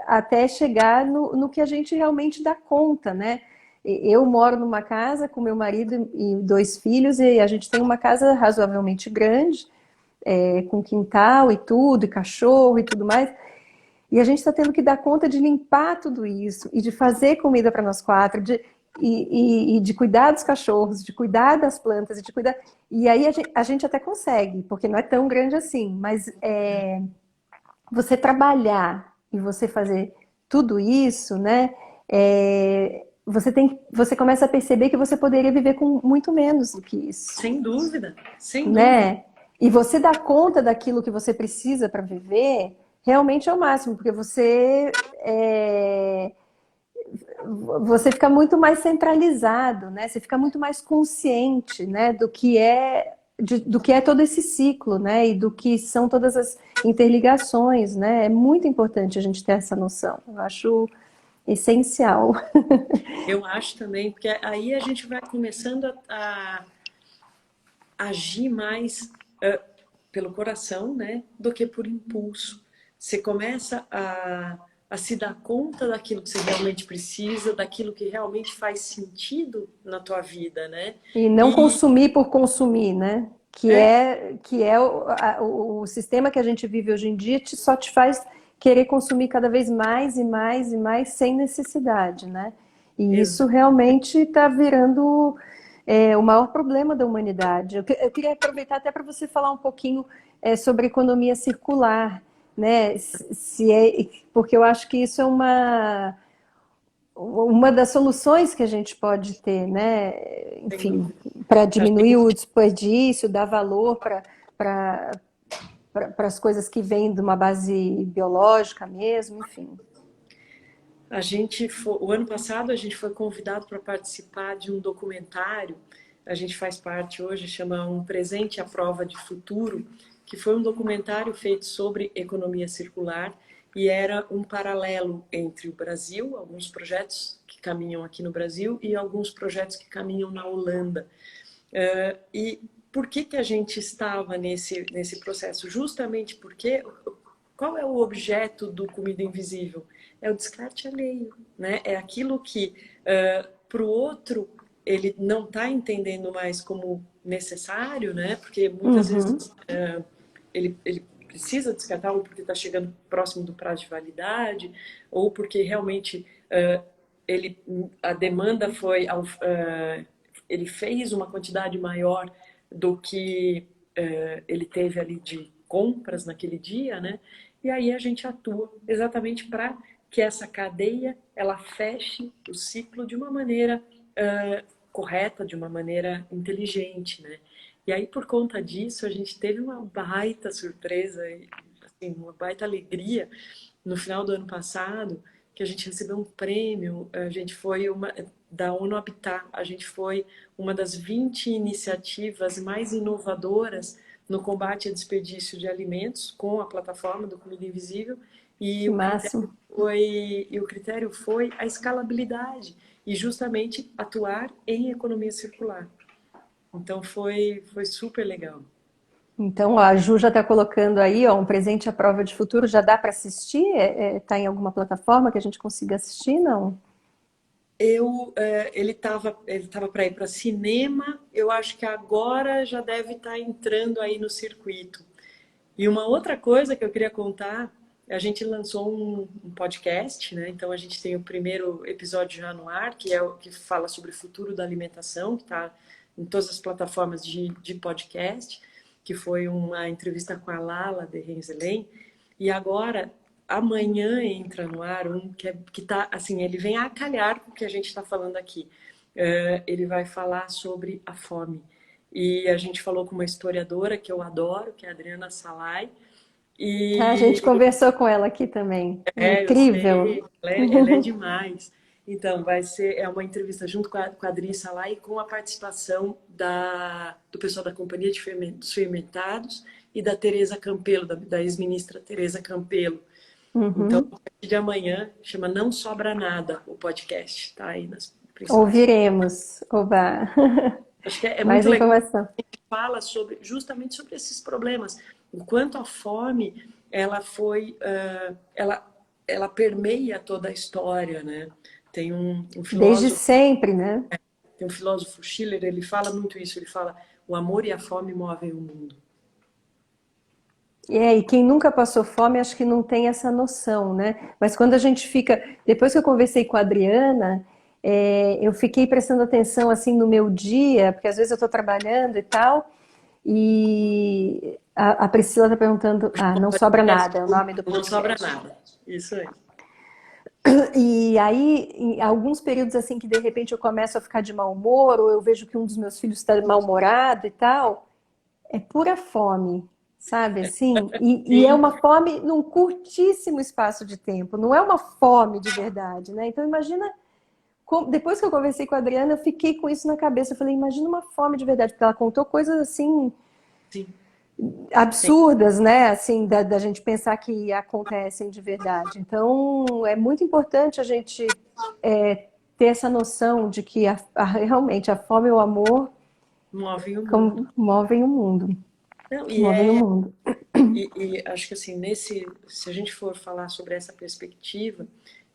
até chegar no que a gente realmente dá conta, né? Eu moro numa casa com meu marido e dois filhos, e a gente tem uma casa razoavelmente grande, com quintal e tudo, e cachorro e tudo mais. E a gente está tendo que dar conta de limpar tudo isso, e de fazer comida para nós quatro, e de cuidar dos cachorros, de cuidar das plantas, e de cuidar. E aí a gente até consegue, porque não é tão grande assim, mas você trabalhar e você fazer tudo isso, né? Você começa a perceber que você poderia viver com muito menos do que isso, Sem dúvida, sem dúvida. né? E você dar conta daquilo que você precisa para viver, realmente é o máximo, porque você fica muito mais centralizado, né? Você fica muito mais consciente, né, do que é todo esse ciclo, né? E do que são todas as interligações, né? É muito importante a gente ter essa noção. Eu acho essencial. Eu acho também, porque aí a gente vai começando a agir mais pelo coração, né, do que por impulso. Você começa a se dar conta daquilo que você realmente precisa, daquilo que realmente faz sentido na tua vida, né? E não E consumir por consumir, né? é, Que é o sistema que a gente vive hoje em dia só te faz querer consumir cada vez mais e mais e mais sem necessidade, né? E isso exato. realmente está virando o maior problema da humanidade. Eu queria aproveitar até para você falar um pouquinho sobre economia circular, né? Porque eu acho que isso é uma das soluções que a gente pode ter, né? Sem Enfim, dúvida. para A diminuir gente, o desperdício, dar valor para as coisas que vêm de uma base biológica mesmo, enfim. o ano passado a gente foi convidado para participar de um documentário. A gente faz parte hoje, chama Um Presente à Prova de Futuro, que foi um documentário feito sobre economia circular e era um paralelo entre o Brasil, alguns projetos que caminham aqui no Brasil e alguns projetos que caminham na Holanda. E por que que a gente estava nesse processo? Justamente porque qual é o objeto do Comida Invisível? É o descarte alheio, né? É aquilo que para o outro ele não está entendendo mais como necessário, né? Porque muitas vezes Uhum. ele precisa descartar ou porque está chegando próximo do prazo de validade ou porque realmente ele a demanda foi ele fez uma quantidade maior do que ele teve ali de compras naquele dia, né? E aí a gente atua exatamente para que essa cadeia ela feche o ciclo de uma maneira correta, de uma maneira inteligente, né? E aí por conta disso a gente teve uma baita surpresa, assim, uma baita alegria no final do ano passado, que a gente recebeu um prêmio, a gente foi uma da ONU Habitat, a gente foi uma das 20 iniciativas mais inovadoras no combate a desperdício de alimentos com a plataforma do Comida Invisível Que máximo. e o critério foi a escalabilidade e justamente atuar em economia circular. Então foi super legal. Então, ó, a Ju já está colocando aí, ó, um presente à prova de futuro. Já dá para assistir? Tá em alguma plataforma que a gente consiga assistir? Não? Ele tava para ir para cinema. Eu acho que agora já deve estar entrando aí no circuito. E uma outra coisa que eu queria contar, a gente lançou um podcast, né? Então a gente tem o primeiro episódio já no ar, que é o que fala sobre o futuro da alimentação, que está em todas as plataformas de podcast, que foi uma entrevista com a Lala de Renzelen. E agora, amanhã entra no ar um que tá, assim, ele vem a calhar com o que a gente está falando aqui. Ele vai falar sobre a fome. E a gente falou com uma historiadora que eu adoro, que é a Adriana Salai. A gente E conversou com ela aqui também. eu Incrível. sei, ela é demais. Então, é uma entrevista junto com a Adri Salai com a participação do pessoal da Companhia dos Fermentados e da Tereza Campelo, da ex-ministra Tereza Campelo. Então, Uhum. a partir de amanhã, chama Não Sobra Nada o podcast, tá aí nas principais. Ouviremos. Oba. Acho que é Mais muito legal. informação. Fala justamente sobre esses problemas, o quanto a fome ela foi, ela permeia toda a história, né? Tem um Desde filósofo, sempre, né? tem um filósofo Schiller, ele fala muito isso, ele fala, o amor e a fome movem o mundo. E quem nunca passou fome, acho que não tem essa noção, né? Mas quando a gente fica. Depois que eu conversei com a Adriana, eu fiquei prestando atenção assim no meu dia, porque às vezes eu estou trabalhando e tal, e a Priscila está perguntando. Ah, não sobra nada, é o nome do Não sobra podcast. nada. Isso aí. E aí, em alguns períodos assim que de repente eu começo a ficar de mau humor, ou eu vejo que um dos meus filhos está mal-humorado e tal, é pura fome. sabe assim? E é Sim, uma fome num curtíssimo espaço de tempo, não é uma fome de verdade, né? Então imagina, depois que eu conversei com a Adriana, eu fiquei com isso na cabeça. Eu falei, imagina uma fome de verdade, porque ela contou coisas assim sim, sim. absurdas, né? Assim, da gente pensar que acontecem de verdade. Então é muito importante a gente ter essa noção de que realmente a fome e o amor Move o mundo. movem o mundo. Não, Movem o mundo. e acho que assim, se a gente for falar sobre essa perspectiva,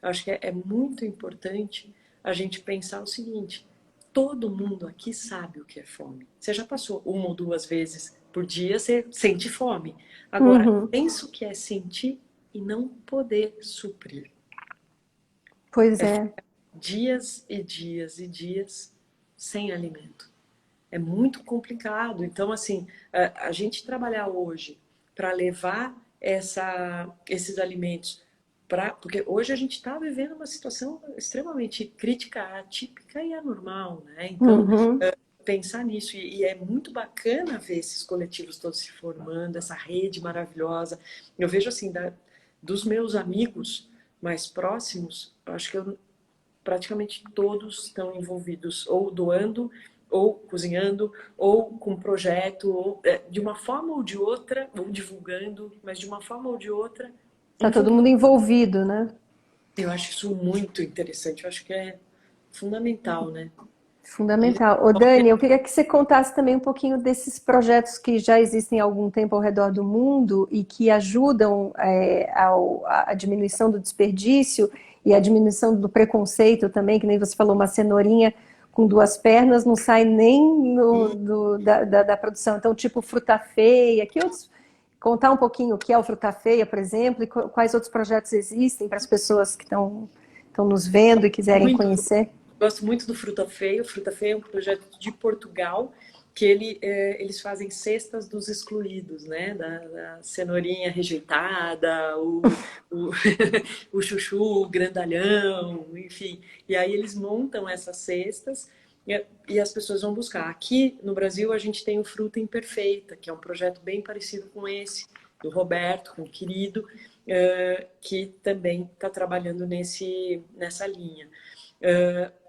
acho que é muito importante a gente pensar o seguinte: todo mundo aqui sabe o que é fome. Você já passou uma ou duas vezes por dia, você sente fome. Agora, Uhum. pensa o que é sentir e não poder suprir. Pois É é. dias e dias e dias sem alimento. É muito complicado. Então, assim, a gente trabalhar hoje para levar esses alimentos para. Porque hoje a gente está vivendo uma situação extremamente crítica, atípica e anormal, né? Então, Uhum. pensar nisso. E é muito bacana ver esses coletivos todos se formando, essa rede maravilhosa. Eu vejo, assim, dos meus amigos mais próximos, eu acho que praticamente todos estão envolvidos ou doando, ou cozinhando, ou com projeto, ou, de uma forma ou de outra, ou divulgando, mas de uma forma ou de outra, Tá todo mundo envolvido. envolvido, né? Eu acho isso muito interessante, eu acho que é fundamental, né? E Fundamental. Ô, Dani, eu queria que você contasse também um pouquinho desses projetos que já existem há algum tempo ao redor do mundo e que ajudam a diminuição do desperdício e a diminuição do preconceito também, que nem você falou, uma cenourinha com duas pernas não sai nem da produção. Então, tipo fruta feia, que outros. Contar um pouquinho o que é o Fruta Feia, por exemplo, e quais outros projetos existem para as pessoas que estão nos vendo e quiserem muito, conhecer. gosto muito do Fruta Feio. O Fruta Feio é um projeto de Portugal que eles fazem cestas dos excluídos, né? Da cenourinha rejeitada, o, o chuchu, o grandalhão, enfim. E aí eles montam essas cestas e as pessoas vão buscar. Aqui no Brasil a gente tem o Fruta Imperfeita, que é um projeto bem parecido com esse, do Roberto, com o querido, que também está trabalhando nessa linha.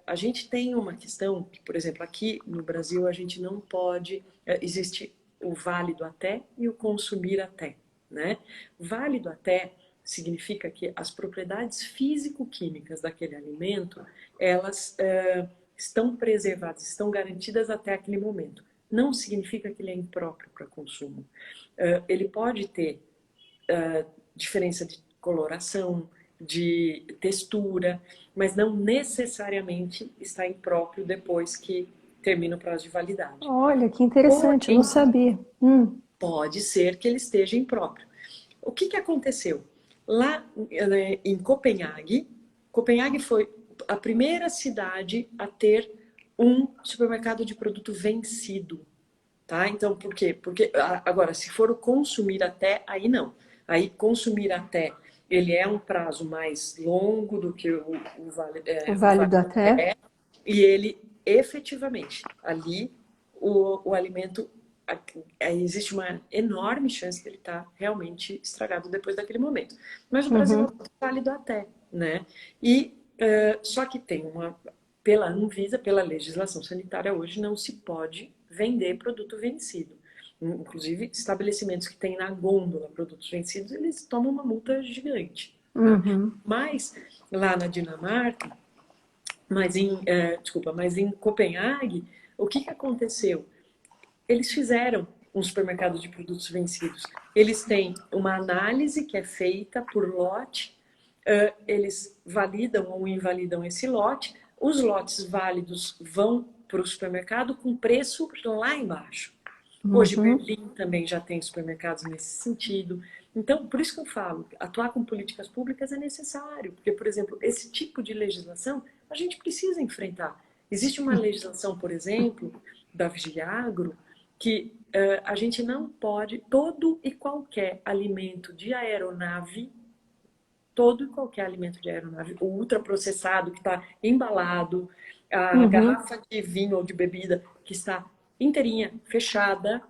A gente tem uma questão que, por exemplo, aqui no Brasil a gente não pode, existe o válido até e o consumir até, né? Válido até significa que as propriedades físico-químicas daquele alimento, elas estão preservadas, estão garantidas até aquele momento. Não significa que ele é impróprio para consumo. Ele pode ter diferença de coloração, de textura, mas não necessariamente está impróprio depois que termina o prazo de validade. Olha, que interessante, eu não Porém, sabia. pode ser que ele esteja impróprio. O que aconteceu? Lá em Copenhague, Copenhague foi a primeira cidade a ter um supermercado de produto vencido. Tá? Então, por quê? Porque, agora, se for o consumir até, aí não. Aí, consumir até, ele é um prazo mais longo do que O o vale válido até. até, e ele, efetivamente, ali, o alimento, existe uma enorme chance de ele estar realmente estragado depois daquele momento. Mas o Brasil é Uhum. muito válido até, né? E, só que tem pela Anvisa, pela legislação sanitária hoje, não se pode vender produto vencido. Inclusive, estabelecimentos que têm na gôndola produtos vencidos, eles tomam uma multa gigante. Tá? Uhum. Mas lá na Dinamarca, mas em Copenhague, o que aconteceu? Eles fizeram um supermercado de produtos vencidos. Eles têm uma análise que é feita por lote, eles validam ou invalidam esse lote, os lotes válidos vão para o supermercado com preço lá embaixo. Hoje, Uhum. Berlim também já tem supermercados nesse sentido. Então, por isso que eu falo, atuar com políticas públicas é necessário, porque, por exemplo, esse tipo de legislação a gente precisa enfrentar. Existe uma legislação, por exemplo, da Vigiagro, que a gente não pode, todo e qualquer alimento de aeronave, todo e qualquer alimento de aeronave, o ultraprocessado que está embalado, a Uhum. garrafa de vinho ou de bebida que está inteirinha, fechada,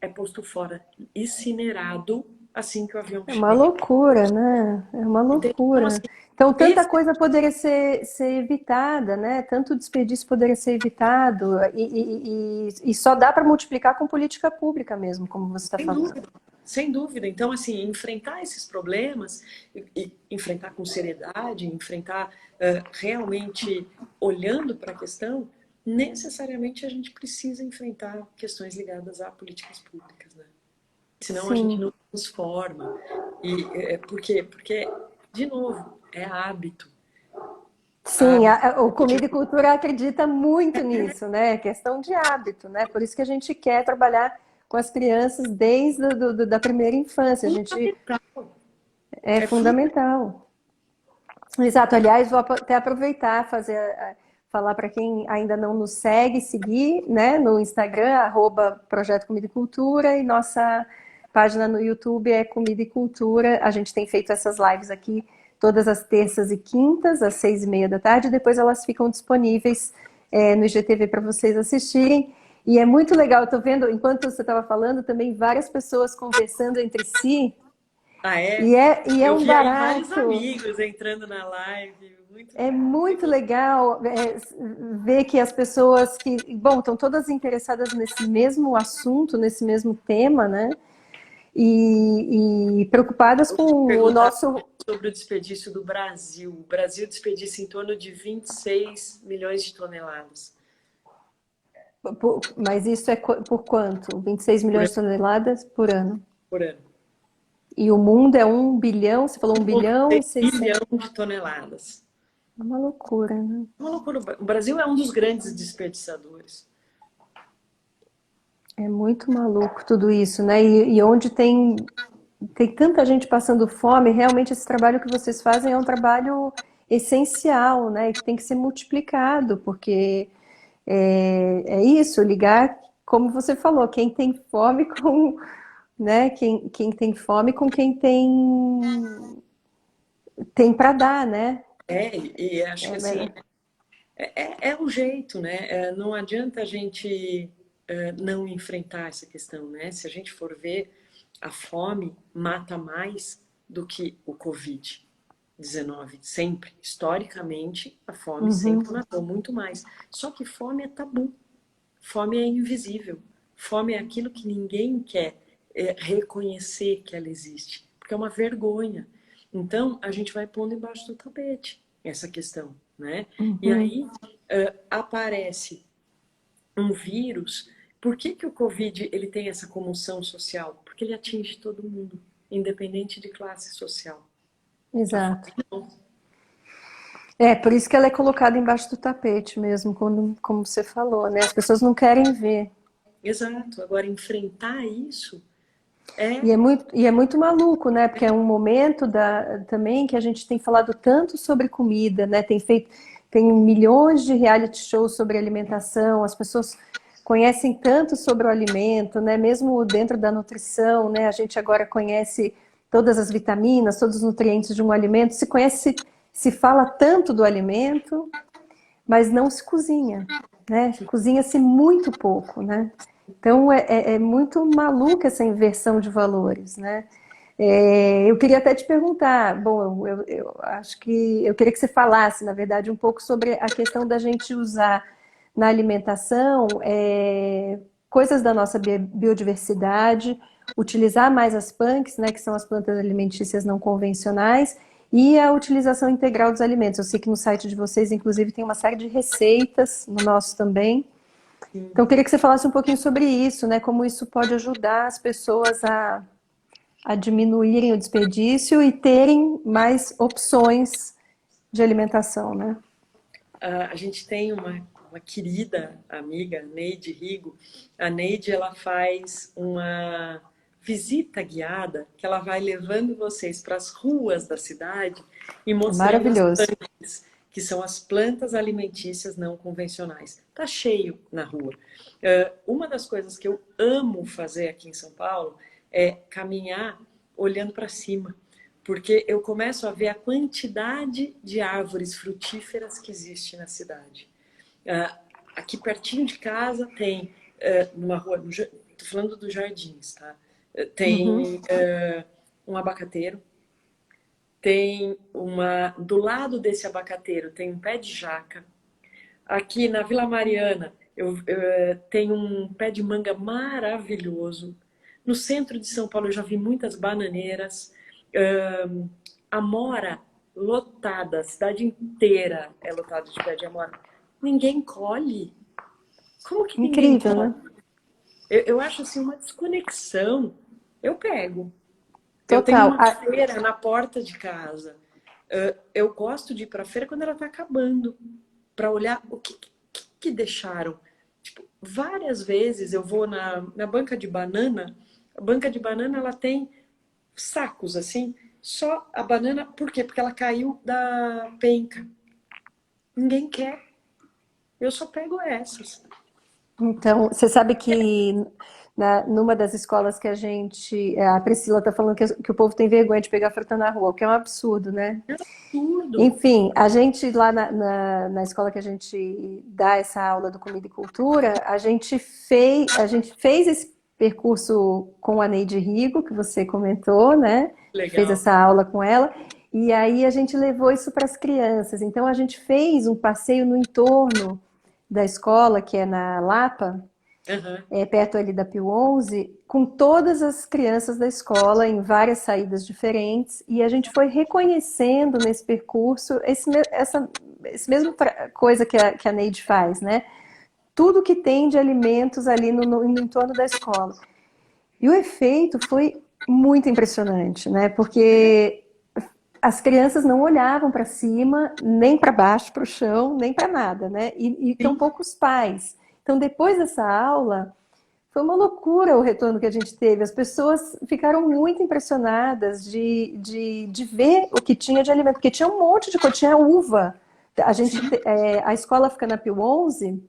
é posto fora, incinerado assim que o avião É uma chega. loucura, né? É uma Então, assim, loucura. Então, tanta esse coisa poderia ser evitada, né? Tanto desperdício poderia ser evitado, e só dá para multiplicar com política pública mesmo, como você está sem falando. dúvida, sem dúvida. Então, assim, enfrentar esses problemas, e enfrentar com seriedade, enfrentar realmente olhando para a questão, necessariamente a gente precisa enfrentar questões ligadas a políticas públicas, né? Senão a gente Sim, não transforma. E por quê? Porque, de novo, é hábito. sim, Hábito. o Comida e Cultura acredita muito nisso, né? É questão de hábito, né? Por isso que a gente quer trabalhar com as crianças desde da primeira infância. A gente Fundamental. é É fundamental. fundamental. Exato, aliás, vou até aproveitar fazer falar para quem ainda não nos segue, seguir, né, no Instagram, Projeto Comida e Cultura, e nossa página no YouTube é Comida e Cultura. A gente tem feito essas lives aqui todas as terças e quintas, às 6:30 da tarde, e depois elas ficam disponíveis no IGTV para vocês assistirem. E é muito legal, eu estou vendo, enquanto você estava falando, também várias pessoas conversando entre si, Ah, e é? é Eu um vi aí vários barato. amigos entrando na live. Muito É legal. muito legal ver que as pessoas que, bom, estão todas interessadas nesse mesmo assunto, nesse mesmo tema, né? E preocupadas Eu com o perguntar nosso. sobre o desperdício do Brasil. O Brasil desperdiça em torno de 26 milhões de toneladas Mas isso é por quanto? 26 por milhões ano. de toneladas por ano. Por ano. E o mundo é 1 bilhão, você falou 1 bilhão 1,6 e 600. bilhão de toneladas. É uma loucura, né? É uma loucura. O Brasil é um dos grandes desperdiçadores. É muito maluco tudo isso, né? E onde tem tanta gente passando fome, realmente esse trabalho que vocês fazem é um trabalho essencial, né? E que tem que ser multiplicado, porque é isso, ligar, como você falou, quem tem fome com, né? Quem tem fome com quem tem para dar, né? E acho que assim, é o jeito, né? Não adianta a gente não enfrentar essa questão, né? Se a gente for ver, a fome mata mais do que o Covid-19. Sempre, historicamente, a fome Uhum. sempre matou muito mais. Só que fome é tabu, fome é invisível, fome é aquilo que ninguém quer reconhecer que ela existe, porque é uma vergonha. Então, a gente vai pondo embaixo do tapete essa questão, né? E Uhum. aí aparece um vírus. Por que, que o Covid ele tem essa comoção social? Porque ele atinge todo mundo, independente de classe social. A Exato. fome não. É, por isso que ela é colocada embaixo do tapete mesmo, como você falou, né? As pessoas não querem ver. Exato. Agora, enfrentar isso é. E é muito maluco, né? Porque é um momento também que a gente tem falado tanto sobre comida, né? Tem milhões de reality shows sobre alimentação, as pessoas conhecem tanto sobre o alimento, né? Mesmo dentro da nutrição, né? A gente agora conhece todas as vitaminas, todos os nutrientes de um alimento, se fala tanto do alimento, mas não se cozinha, né? Cozinha-se muito pouco, né? Então é muito maluca essa inversão de valores, né? Eu queria até te perguntar, bom, eu acho que eu queria que você falasse, na verdade, um pouco sobre a questão da gente usar na alimentação coisas da nossa biodiversidade, utilizar mais as punks, né, que são as plantas alimentícias não convencionais, e a utilização integral dos alimentos. Eu sei que no site de vocês, inclusive, tem uma série de receitas, no nosso também. Então, eu queria que você falasse um pouquinho sobre isso, né? Como isso pode ajudar as pessoas a diminuírem o desperdício e terem mais opções de alimentação, né? A gente tem uma querida amiga, Neide Rigo. A Neide, ela faz uma visita guiada que ela vai levando vocês para as ruas da cidade e É mostrando as maravilhoso. plantas, que são as plantas alimentícias não convencionais. Tá cheio na rua. Uma das coisas que eu amo fazer aqui em São Paulo é caminhar olhando para cima, porque eu começo a ver a quantidade de árvores frutíferas que existe na cidade. Aqui pertinho de casa tem, numa rua, tô falando dos jardins, tá? Uhum. Tem um abacateiro, tem do lado desse abacateiro tem um pé de jaca. Aqui na Vila Mariana, tem um pé de manga maravilhoso. No centro de São Paulo, eu já vi muitas bananeiras. Amora, lotada, a cidade inteira é lotada de pé de amora. Ninguém colhe. Como que ninguém Incrível, colhe? né? Eu acho assim uma desconexão. Eu pego. Eu tenho Total. uma feira na porta de casa. Eu gosto de ir para a feira quando ela está acabando, para olhar o que deixaram. Tipo, várias vezes eu vou na banca de banana. A banca de banana ela tem sacos assim, só a banana. Por quê? Porque ela caiu da penca. Ninguém quer. Eu só pego essas. Então, você sabe que numa das escolas que a Priscila está falando que o povo tem vergonha de pegar fruta na rua, o que é um absurdo, né? Tudo. Enfim, a gente lá na escola que a gente dá essa aula do Comida e Cultura, a gente fez esse percurso com a Neide Rigo, que você comentou, né? Fez Legal. essa aula com ela, e aí a gente levou isso para as crianças. Então a gente fez um passeio no entorno da escola, que é na Lapa, Uhum. perto ali da Pio 11, com todas as crianças da escola em várias saídas diferentes, e a gente foi reconhecendo nesse percurso esse mesmo coisa que a Neide faz, né? Tudo que tem de alimentos ali no entorno da escola. E o efeito foi muito impressionante, né? Porque as crianças não olhavam para cima, nem para baixo, para o chão, nem para nada, né? E tão Sim. poucos pais. Então, depois dessa aula, foi uma loucura o retorno que a gente teve. As pessoas ficaram muito impressionadas de ver o que tinha de alimento, porque tinha um monte de coisa, tinha uva. A escola fica na Pio 11,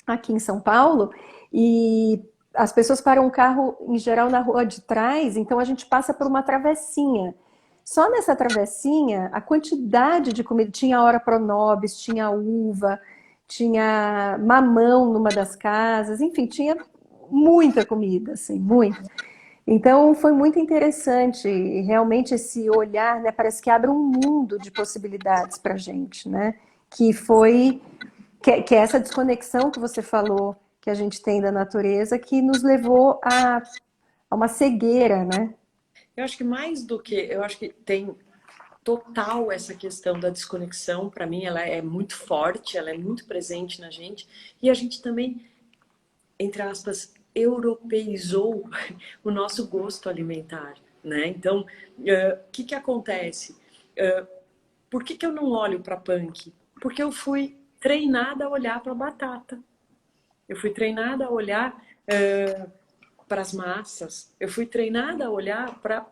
aqui em São Paulo, e as pessoas param o carro, em geral, na rua de trás, então a gente passa por uma travessinha. Só nessa travessinha, a quantidade de comida, tinha hora pronobis, tinha uva, tinha mamão numa das casas, enfim, tinha muita comida, assim, muita. Então foi muito interessante, e realmente esse olhar, né, parece que abre um mundo de possibilidades para a gente, né? Que foi que é essa desconexão que você falou que a gente tem da natureza que nos levou a uma cegueira, né? Eu acho que mais do que. Eu acho que tem total essa questão da desconexão. Para mim, ela é muito forte, ela é muito presente na gente. E a gente também, entre aspas, europeizou o nosso gosto alimentar, né? Então, o que acontece? Por que eu não olho para punk? Porque eu fui treinada a olhar para batata. Eu fui treinada a olhar para as massas. Eu fui treinada a olhar para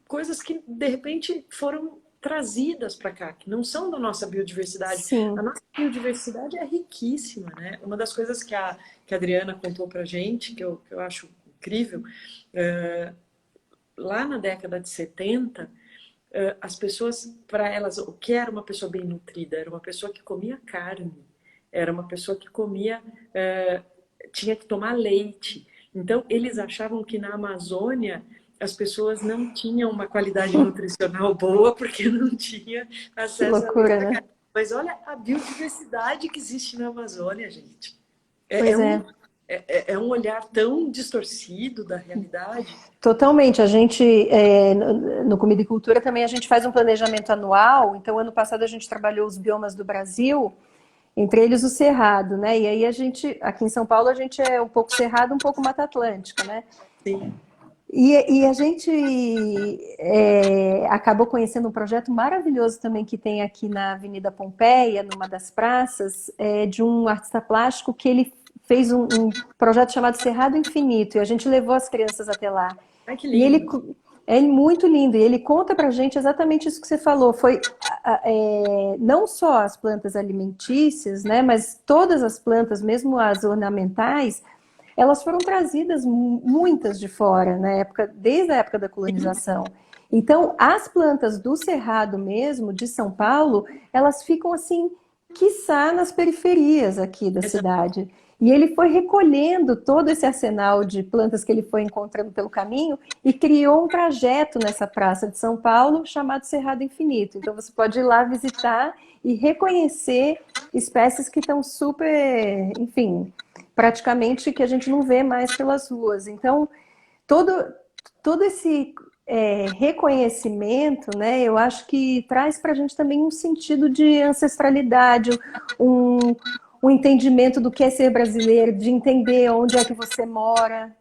coisas que de repente foram trazidas para cá, que não são da nossa biodiversidade. A Sim. nossa biodiversidade é riquíssima, né? Uma das coisas que a Adriana contou para gente, que eu acho incrível, lá na década de 70, as pessoas, para elas, o que era uma pessoa bem nutrida? Era uma pessoa que comia carne, era uma pessoa que comia, tinha que tomar leite. Então, eles achavam que na Amazônia as pessoas não tinham uma qualidade nutricional boa porque não tinha Que acesso a leite loucura, da né? carne. Mas olha a biodiversidade que existe na Amazônia, gente. É, é Pois um, é. é um olhar tão distorcido da realidade. Totalmente. A gente, no Comida e Cultura também a gente faz um planejamento anual. Então, ano passado a gente trabalhou os biomas do Brasil, entre eles o Cerrado, né? E aí a gente, aqui em São Paulo, a gente é um pouco Cerrado, um pouco Mata Atlântica, né? Sim. E a gente acabou conhecendo um projeto maravilhoso também que tem aqui na Avenida Pompeia, numa das praças, de um artista plástico que ele fez um projeto chamado Cerrado Infinito, e a gente levou as crianças até lá. Ai, que E ele lindo. é muito lindo, e ele conta pra gente exatamente isso que você falou. Foi não só as plantas alimentícias, né, mas todas as plantas, mesmo as ornamentais, elas foram trazidas muitas de fora, na época, desde a época da colonização. Então, as plantas do Cerrado mesmo, de São Paulo, elas ficam assim, quiçá nas periferias aqui da cidade. E ele foi recolhendo todo esse arsenal de plantas que ele foi encontrando pelo caminho e criou um trajeto nessa praça de São Paulo chamado Cerrado Infinito. Então você pode ir lá visitar e reconhecer espécies que estão super, enfim, praticamente que a gente não vê mais pelas ruas. Então, todo, todo esse reconhecimento, né, eu acho que traz para a gente também um sentido de ancestralidade, um, um entendimento do que é ser brasileiro, de entender onde é que você mora,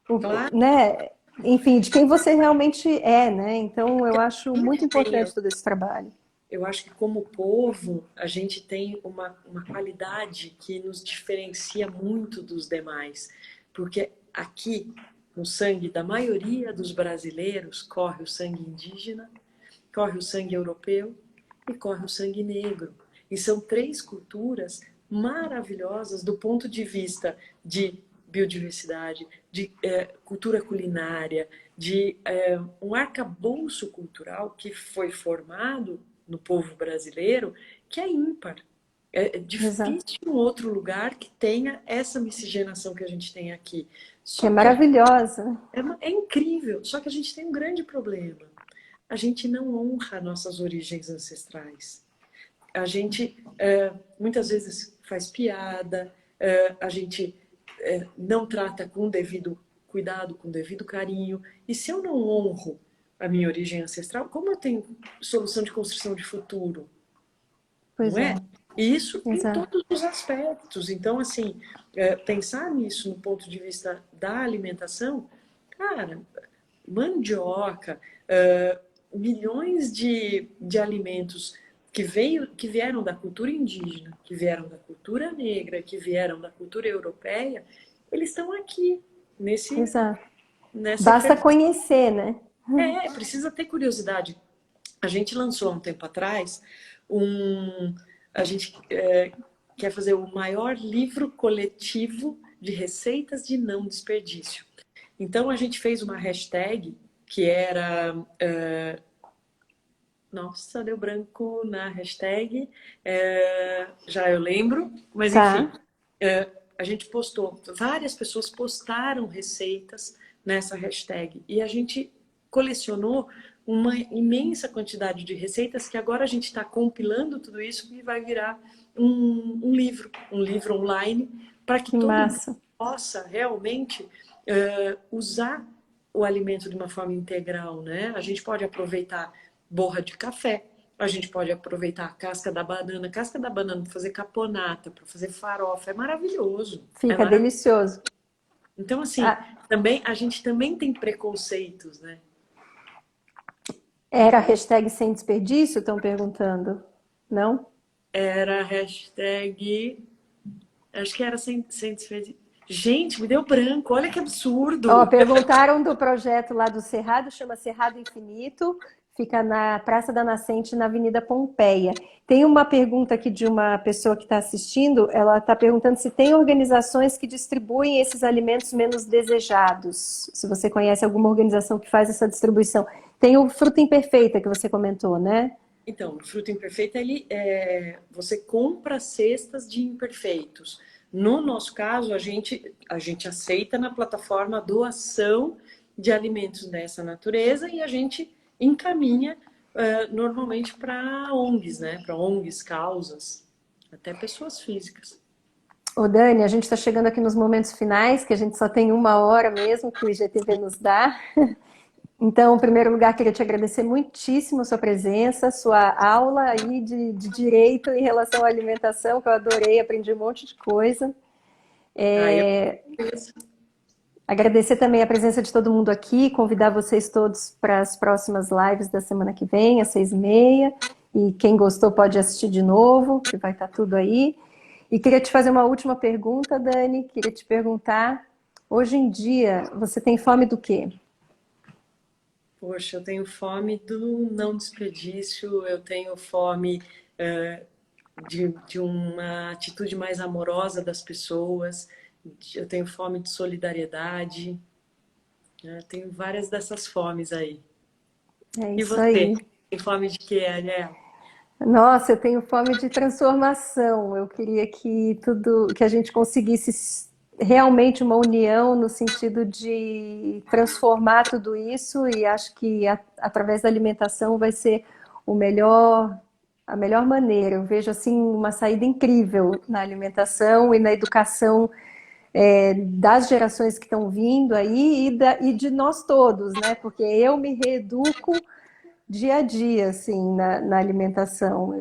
Claro, né? Enfim, de quem você realmente é, né? Então, eu acho muito tem. importante todo esse trabalho. Eu acho que como povo, a gente tem uma qualidade que nos diferencia muito dos demais. Porque aqui, no sangue da maioria dos brasileiros, corre o sangue indígena, corre o sangue europeu e corre o sangue negro. E são três culturas maravilhosas do ponto de vista de biodiversidade, de cultura culinária, de um arcabouço cultural que foi formado no povo brasileiro que é ímpar. É Exato. difícil um outro lugar que tenha essa miscigenação que a gente tem aqui. Que é Só que maravilhosa. é incrível, só que a gente tem um grande problema. A gente não honra nossas origens ancestrais. A gente muitas vezes faz piada, a gente não trata com devido cuidado, com devido carinho. E se eu não honro a minha origem ancestral, como eu tenho solução de construção de futuro? Não Pois é? é, E isso em exato. todos os aspectos. Então, assim, pensar nisso no ponto de vista da alimentação, cara, mandioca, milhões de alimentos que vieram da cultura indígena, que vieram da cultura negra, que vieram da cultura europeia, eles estão aqui, Exato. nessa Basta efervescência. conhecer, né? Precisa ter curiosidade. A gente lançou há um tempo atrás um. A gente quer fazer o maior livro coletivo de receitas de não desperdício. Então a gente fez uma hashtag que era. Nossa, deu branco na hashtag. Já eu lembro, mas enfim. Tá. A gente postou, várias pessoas postaram receitas nessa hashtag e a gente colecionou uma imensa quantidade de receitas que agora a gente está compilando tudo isso e vai virar um livro online para que Que todo mundo massa. possa realmente usar o alimento de uma forma integral, né? A gente pode aproveitar borra de café, a gente pode aproveitar a casca da banana para fazer caponata, para fazer farofa, é maravilhoso, é Fica maravilhoso. delicioso. Então, assim, Ah, também a gente também tem preconceitos, né? era a hashtag sem desperdício, estão perguntando. Não? Era a hashtag, acho que era sem desperdício. Gente, me deu branco, olha que Ó, absurdo. perguntaram do projeto lá do Cerrado, chama Cerrado Infinito, fica na Praça da Nascente, na Avenida Pompeia. Tem uma pergunta aqui de uma pessoa que está assistindo, ela está perguntando se tem organizações que distribuem esses alimentos menos desejados. Se você conhece alguma organização que faz essa distribuição. Tem o Fruta Imperfeita, que você comentou, né? Então, o Fruto Imperfeito, você compra cestas de imperfeitos. No nosso caso, a gente aceita na plataforma a doação de alimentos dessa natureza e a gente encaminha normalmente para ONGs, né? Para ONGs, causas, até pessoas físicas. Ô Dani, a gente está chegando aqui nos momentos finais, que a gente só tem uma hora mesmo que o IGTV nos dá. Então, em primeiro lugar, queria te agradecer muitíssimo a sua presença, sua aula aí de direito em relação à alimentação, que eu adorei, aprendi um monte de coisa. Ah, eu Agradecer também a presença de todo mundo aqui, convidar vocês todos para as próximas lives da semana que vem, às 6h30. E quem gostou pode assistir de novo, que vai estar tudo aí. E queria te fazer uma última pergunta, Dani. Queria te perguntar, hoje em dia, você tem fome do quê? Poxa, eu tenho fome do não desperdício, eu tenho fome de uma atitude mais amorosa das pessoas, eu tenho fome de solidariedade, né? Tenho várias dessas fomes aí. É E isso você? aí. Tem fome de quê, Ariel? Nossa, eu tenho fome de transformação. Eu queria que tudo, que a gente conseguisse realmente uma união no sentido de transformar tudo isso e acho que através da alimentação vai ser o melhor, a melhor maneira. Eu vejo assim uma saída incrível na alimentação e na educação das gerações que estão vindo aí e de nós todos, né? Porque eu me reeduco dia a dia, assim, na alimentação.